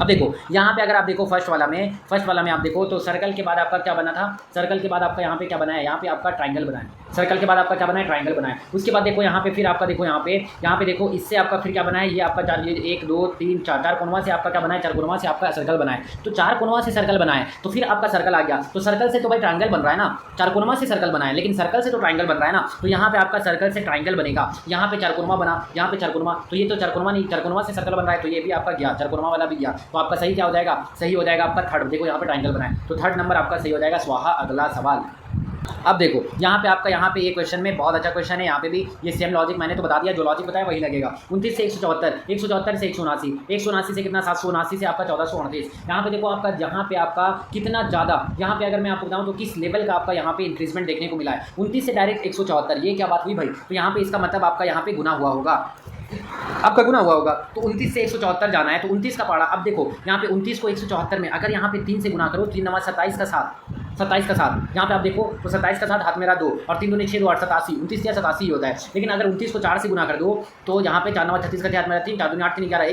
अब देखो यहाँ पे अगर आप देखो फर्स्ट वाला में आप देखो तो सर्कल के बाद आपका क्या बना था, सर्कल के बाद आपका यहाँ पे क्या बना है, यहाँ पे आपका ट्राइंगल बना है, सर्कल के बाद आपका क्या बना है, ट्राइंगल बना है। उसके बाद देखो यहाँ पे फिर आपका देखो यहाँ पे देखो इससे आपका फिर क्या बना है, ये आपका चार, ये 1 2 3 4 4 कोनवा से आपका क्या बना है, 4 कोनवा से आपका सर्कल बना है। तो 4 कोनवा से सर्कल बना है तो फिर आपका सर्कल आ गया, तो सर्कल से तो भाई ट्राइंगल बन रहा है ना, 4 कोनवा से सर्कल बना है लेकिन सर्कल से तो ट्राइंगल बन रहा है ना। तो यहाँ पे आपका सर्कल से ट्राइंगल बनेगा, यहाँ पे 4 कोनवा बना, यहाँ पे 4 कोनवा, तो ये तो 4 कोनवा नहीं, 4 कोनवा से सर्कल बन रहा है, तो ये भी आपका गया, 4 कोनवा वाला भी गया। तो आपका सही क्या हो जाएगा, सही हो जाएगा आपका थर्ड। देखो यहाँ पे ट्राइंगल बना है तो थर्ड नंबर आपका सही हो जाएगा स्वाहा। अगला सवाल, अब देखो यहाँ पे आपका, यहाँ पे ये क्वेश्चन में बहुत अच्छा क्वेश्चन है, यहाँ पे भी ये सेम लॉजिक मैंने तो बता दिया, जो लॉजिक बताया वही लगेगा। 29 से 174, 174 से 179, 179 से कितना, 779 से आपका 1438। यहाँ पे देखो आपका, यहाँ पे आपका कितना ज़्यादा, यहाँ पे अगर मैं आपको बताऊँ तो किस लेवल का आपका यहाँ पे इंक्रीजमेंट देखने को मिला है। 29 से डायरेक्ट 174, ये क्या बात हुई भाई, तो यहाँ पे इसका मतलब आपका यहाँ पे गुना हुआ होगा, आपका गुना हुआ होगा। तो 29 से 174 जाना है तो 29 का पारा, अब देखो यहाँ पे 29 को 174 में अगर यहाँ पे 3 से गुना करो, 3 9 27 का 7, 27 का 7, यहाँ पे आप देखो तो 27 का 7 हाथ मेरा 2 और 3 दूनी 6 2 8 87, 29 या 87 ही होता है। लेकिन अगर 29 को 4 से गुना कर दो तो यहाँ पे 4 9 36 का हाथ मेरा 3, 4 दूनी 8 3 11,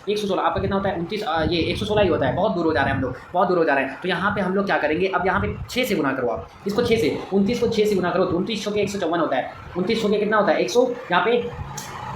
116 आपका कितना होता है, 29, ये 116 ही होता है। बहुत दूर हो जा रहे हैं हम लोग, बहुत दूर हो जा रहे हैं। तो यहाँ पे हम लोग क्या करेंगे, अब यहाँ पे 6 से गुना करो, आप इसको 6 से, 29 को 6 से गुना करो तो 29 के 154 होता है, 29 के कितना होता है 100, यहाँ पे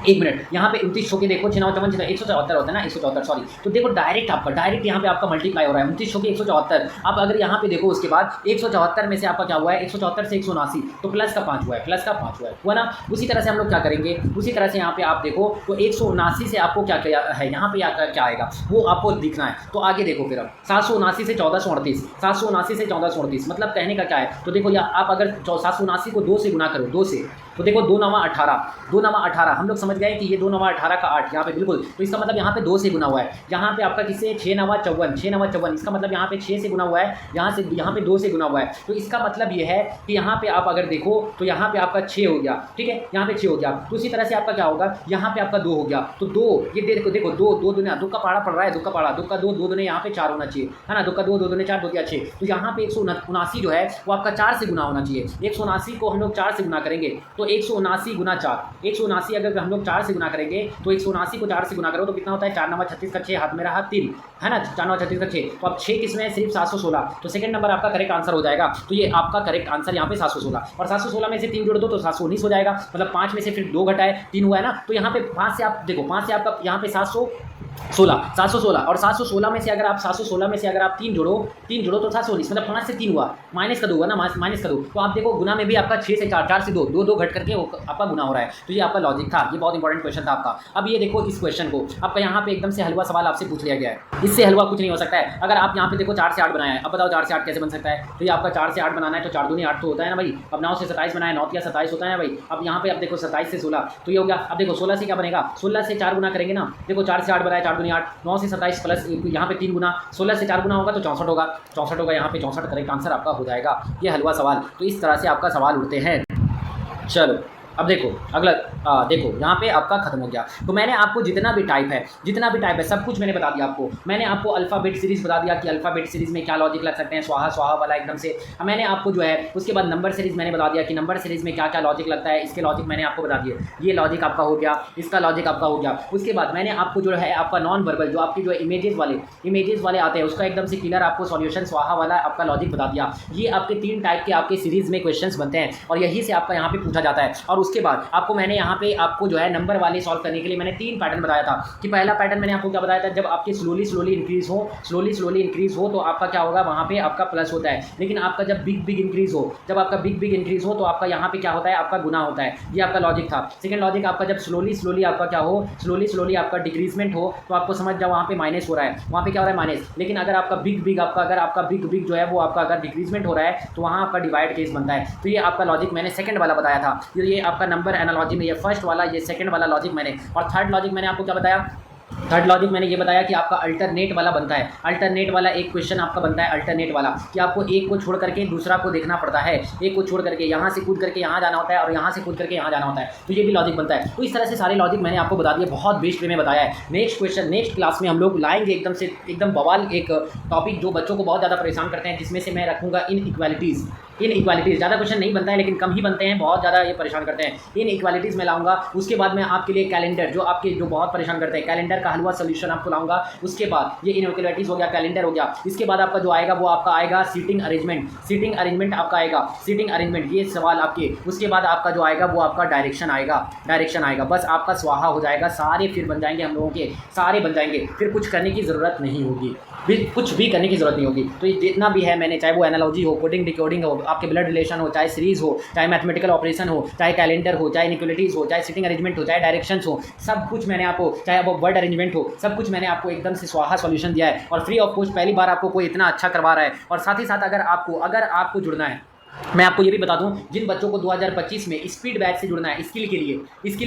1 मिनट, यहाँ पे 29 के देखो 6 9 54 174 होता है ना, 174 सॉरी। तो देखो डायरेक्ट यहाँ पे आपका मल्टीप्लाई हो रहा है, 29 के 174। अब अगर यहाँ पे देखो उसके बाद 174 में से आपका क्या हुआ है, 174 से 179, तो प्लस का 5 हुआ है, प्लस का 5 हुआ ना। उसी तरह से हम लोग क्या करेंगे, उसी तरह से यहाँ पे आप देखो तो 179 से आपको क्या है, यहाँ पे क्या आएगा वो आपको दिखना है। तो आगे देखो फिर अब 779 से 1438, 779 से 1438 मतलब कहने का क्या है, तो देखो आप अगर 779 को 2 से गुना करो, 2 से, तो देखो 2 9 18, 2 9 18 हम लोग समझ गए कि ये 2 9 18 का 8 यहाँ पे बिल्कुल, तो इसका मतलब यहाँ पे 2 से गुना हुआ है। यहाँ पे आपका किससे, 6 9 54, 6 9 54, इसका मतलब यहाँ पे 6 से गुना हुआ है, यहाँ पे 2 से गुना हुआ है। तो इसका मतलब ये है कि यहाँ पे आप अगर देखो तो यहाँ पे आपका 6 हो गया, ठीक है, यहाँ पे 6 हो गया। तो उसी तरह से आपका क्या होगा, यहाँ पे आपका 2 हो गया, तो 2 ये देखो 2 दुनिया 2 का पारा पड़ रहा है, 2 का पारा, 2 का 2 2 दुने यहाँ पे 4 होना चाहिए, है ना, 2 का 2 2 दुने 4 2 क्या 6। तो यहाँ पे 179 जो है वो आपका 4 से गुना होना चाहिए। 179 को हम लोग 4 से गुना करेंगे तो 179 गुना 4, 179 अगर हम लोग 4 से गुना करेंगे तो 179 को 4 से गुना करो तो कितना होता है, 4 9 36 का 6 हाथ मेरा हाथ 3, है ना, 4 9 36 का 6। तो अब 6 किसमें है, सिर्फ 716। तो सेकंड नंबर आपका करेक्ट आंसर हो जाएगा। तो ये आपका करेक्ट आंसर यहाँ पे 716, और 716 में से 3 जोड़ दो तो 719 हो जाएगा, मतलब 5 में से फिर 2 घटाए 3 हुआ है ना। तो यहाँ पे 5 से आप देखो, 5 से आपका यहाँ पे 716 और 716 में से अगर आप 716 में से अगर आप 3 जोड़ो तो 719, मतलब 5 से 3 हुआ, माइनस का 2 हुआ ना, माइनस का 2। तो आप देखो गुना में भी आपका 6 से 4, 4 से 2 2 घट करके आपका गुना हो रहा है। तो ये आपका लॉजिक था, ये बहुत इंपॉर्टेंट क्वेश्चन था आपका। अब ये देखो इस क्वेश्चन को आपका यहाँ पे एकदम से हलवा सवाल आपसे पूछ लिया गया है, इससे हलवा कुछ नहीं हो सकता है। अगर आप यहाँ पे देखो 4 से 8 बनाया है, अब बताओ 4 से 8 कैसे बन सकता है। तो ये आपका 4 से 8 बनाना है तो 4 दूनी 8 तो होता है ना भाई। अब 9 से 27 बनाया, 9 या 27 होता है ना भाई। अब यहाँ पे आप देखो 27 से 16 तो ये हो गया। अब देखो 16 से क्या बनेगा, 16 से 4 गुना करेंगे ना, देखो 4 से 8 बनाया, 4 दूनी 8, 9 से 27 प्लस यहाँ पे 3 गुना, 16 से 4 गुना होगा तो 64 होगा, 64 होगा, यहाँ पे 64 करेक्ट आंसर आपका हो जाएगा। ये हलवा सवाल, तो इस तरह से आपका सवाल उठते हैं। चलो अब देखो अगला, देखो यहाँ पे आपका खत्म हो गया। तो मैंने आपको जितना भी टाइप है सब कुछ मैंने बता दिया आपको। मैंने आपको अल्फ़ाबेट सीरीज़ बता दिया कि अल्फ़ाबेट सीरीज़ में क्या लॉजिक लग सकते हैं, स्वाहा वाला एकदम से। मैंने आपको जो है उसके बाद नंबर सीरीज़ मैंने बता दिया कि नंबर सीरीज़ में क्या क्या लॉजिक लगता है, इसके लॉजिक मैंने आपको बता दिए। ये लॉजिक आपका हो गया, इसका लॉजिक आपका हो गया। उसके बाद मैंने आपको जो है आपका नॉन वर्बल, जो आपकी जो इमेजेस वाले आते हैं, उसका एकदम से क्लियर आपको सॉल्यूशन स्वाहा वाला आपका लॉजिक बता दिया। ये आपके 3 टाइप के आपके सीरीज़ में क्वेश्चंस बनते हैं और यही से आपका यहाँ पे पूछा जाता है। और उसके बाद आपको मैंने यहाँ पे आपको जो है नंबर वाले सॉल्व करने के लिए मैंने 3 पैटर्न बताया था कि पहला पैटर्न मैंने आपको क्या बताया था, जब आपके स्लोली इंक्रीज हो तो आपका क्या होगा, वहाँ पे आपका प्लस होता है। लेकिन आपका जब बिग इंक्रीज हो, जब आपका बिग इंक्रीज हो तो आपका यहाँ पे क्या होता है, आपका गुना होता है। ये आपका लॉजिक था। सेकंड लॉजिक आपका जब स्लोली आपका क्या हो, स्लोली आपका डिक्रीजमेंट हो तो आपको समझ जाओ वहाँ पे माइनस हो रहा है, वहाँ पे क्या हो रहा है माइनस। लेकिन अगर आपका बिग आपका बिग जो है वो आपका अगर डिक्रीजमेंट हो रहा है तो वहाँ आपका डिवाइड केस बनता है। तो ये आपका लॉजिक मैंने सेकंड वाला बताया था। ये आपका नंबर एनालॉजी में ये फर्स्ट वाला, ये सेकंड वाला लॉजिक मैंने। और थर्ड लॉजिक मैंने आपको क्या बताया, थर्ड लॉजिक मैंने ये बताया कि आपका अल्टरनेट वाला बनता है। अल्टरनेट वाला एक क्वेश्चन आपका बनता है अल्टरनेट वाला, कि आपको एक को छोड़ करके दूसरा को देखना पड़ता है, एक को छोड़ करके यहाँ से कूद करके यहाँ जाना होता है और यहाँ से कूद करके यहाँ जाना होता है। तो ये भी लॉजिक बनता है। तो इस तरह से सारे लॉजिक मैंने आपको बता दिए, बहुत बेस्ट वे में बताया है। नेक्स्ट क्वेश्चन नेक्स्ट क्लास में हम लोग लाएंगे एकदम बवाल एक टॉपिक जो बच्चों को बहुत ज़्यादा परेशान करते हैं, जिसमें से मैं रखूँगा इनइक्वालिटीज़। ज़्यादा क्वेश्चन नहीं बनता है लेकिन कम ही बनते हैं, बहुत ज़्यादा ये परेशान करते हैं। इनइक्वालिटीज़ में लाऊंगा। उसके बाद मैं आपके लिए कैलेंडर जो बहुत परेशान करते हैं, कैलेंडर का हलवा सोल्यूशन आपको लाऊंगा। उसके बाद ये इनइक्वालिटीज़ हो गया, कैलेंडर हो गया। इसके बाद आपका जो आएगा वो आपका आएगा सीटिंग अरेंजमेंट आपका आएगा, सीटिंग अरेंजमेंट ये सवाल आपके। उसके बाद आपका जो आएगा वो आपका डायरेक्शन आएगा। बस आपका स्वाहा हो जाएगा, सारे फिर बन जाएंगे, हम लोगों के सारे बन जाएंगे। फिर कुछ करने की ज़रूरत नहीं होगी, कुछ भी करने की ज़रूरत नहीं होगी। तो ये जितना भी है मैंने, चाहे वो एनालॉजी हो, कोडिंग डिकोडिंग हो, आपके ब्लड रिलेशन हो, चाहे सीरीज़ हो, चाहे मैथमेटिकल ऑपरेशन हो, चाहे कैलेंडर हो, चाहे इनइक्वालिटीज़ हो, चाहे सिटिंग अरेंजमेंट हो, चाहे डायरेक्शंस हो, सब कुछ मैंने आपको, चाहे वो वर्ड अरेंजमेंट हो, सब कुछ मैंने आपको एकदम से स्वाहा सॉल्यूशन दिया है। और फ्री ऑफ कॉस्ट पहली बार आपको कोई इतना अच्छा करवा रहा है। और साथ ही साथ अगर आपको जुड़ना है, मैं आपको ये भी बता दूं, जिन बच्चों को 2025 में स्पीड बैच से जुड़ना है स्किल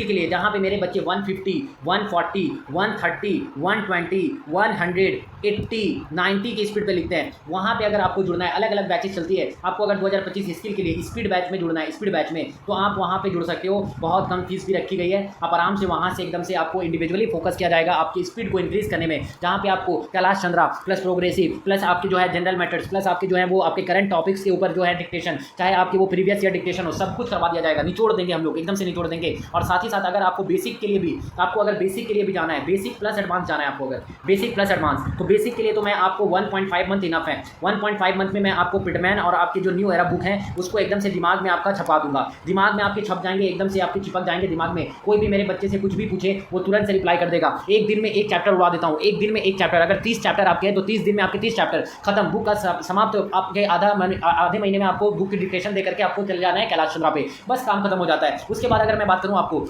के लिए जहां पे मेरे बच्चे 150, 140, 130, 120, 100, 80, 90 की स्पीड पे लिखते हैं, वहां पे अगर आपको जुड़ना है, अलग अलग बैचेस चलती है। आपको अगर 2025 स्किल के लिए स्पीड बैच में जुड़ना है, स्पीड बैच में, तो आप वहां पे जुड़ सकते हो। बहुत कम फीस भी रखी गई है। आप आराम से वहां से एकदम से आपको इंडिविजुअली फोकस किया जाएगा आपकी स्पीड को इंक्रीज करने में, जहाँ पे आपको Kailash Chandra plus progressive plus आपके जो है जनरल मैथड्स प्लस आपके जो है वो आपके करंट टॉपिक्स के ऊपर जो है डिक्टेशन, चाहे आपके वो प्रीवियस ईयर डिक्टेशन हो, सब कुछ करवा दिया जाएगा। निचोड़ देंगे हम लोग, एकदम से निचोड़ देंगे। और साथ ही साथ अगर आपको बेसिक के लिए भी जाना है, बेसिक प्लस एडवांस जाना है आपको, अगर बेसिक प्लस एडवांस, तो बेसिक के लिए तो मैं आपको 1.5 मंथ इनफ है। 1.5 मंथ में मैं आपको पिटमैन और आपकी जो न्यू एरा बुक है उसको एकदम से दिमाग में आपका छपा दूंगा। दिमाग में आपके छप जाएंगे, एकदम से आपके चिपक जाएंगे दिमाग में। कोई भी मेरे बच्चे से कुछ भी पूछे वो तुरंत से रिप्लाई कर देगा। एक दिन में एक चैप्टर उड़ा देता हूँ, एक दिन में एक चैप्टर। अगर 30 चैप्टर आपके हैं तो 30 दिन में आपके 30 चैप्टर खत्म, बुक का समाप्त। आपके आधे महीने में आपको बुक की डिक्टेशन दे करके आपको चले जाना है कैलाश चंद्रा पे, बस काम खत्म हो जाता है। उसके बाद अगर मैं बात करूँ आपको,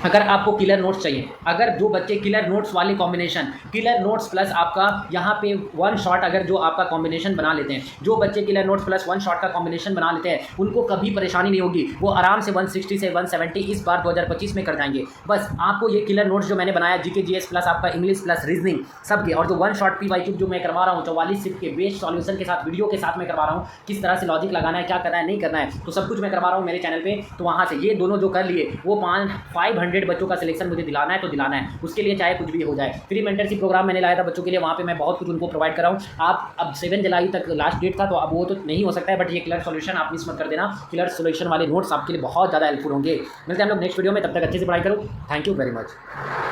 अगर आपको किलर नोट्स चाहिए, अगर जो बच्चे किलर नोट्स वाले कॉम्बिनेशन, किलर नोट्स प्लस आपका यहाँ पे वन शॉट, अगर जो आपका कॉम्बिनेशन बना लेते हैं, जो बच्चे killer notes plus one shot का कॉम्बिनेशन बना लेते हैं, उनको कभी परेशानी नहीं होगी। वो आराम से 160 से 170 इस बार 2025 में कर जाएंगे। बस आपको ये किलर नोट्स जो मैंने बनाया, जीके जीएस प्लस आपका इंग्लिश प्लस रीजनिंग सबके, और जो वन शॉट PYQ जो मैं करवा रहा हूँ 44 सिर्फ के बेस्ड सॉल्यूशन के साथ, वीडियो के साथ मैं करवा रहा हूँ, किस तरह से लॉजिक लगाना है, क्या करना है, नहीं करना है, तो सब कुछ मैं करवा रहा हूँ मेरे चैनल पर। तो वहाँ से ये दोनों जो कर लिए, वो 500 बच्चों का सिलेक्शन मुझे दिलाना है तो दिलाना है, उसके लिए चाहे कुछ भी हो जाए। फ्री मेंटरशिप प्रोग्राम मैंने लाया था बच्चों के लिए, वहाँ पे मैं बहुत कुछ उनको प्रोवाइड कर रहा हूँ। आप अब 7 जुलाई तक लास्ट डेट था, तो अब वो तो नहीं हो सकता है, बट ये क्लियर सॉल्यूशन आप मिस मत कर देना। क्लियर सॉल्यूशन वाले नोट्स आपके लिए बहुत ज़्यादा हेल्पफुल होंगे। मिलते हैं हम लोग नेक्स्ट वीडियो में, तब तक अच्छे से पढ़ाई करो। Thank you very much.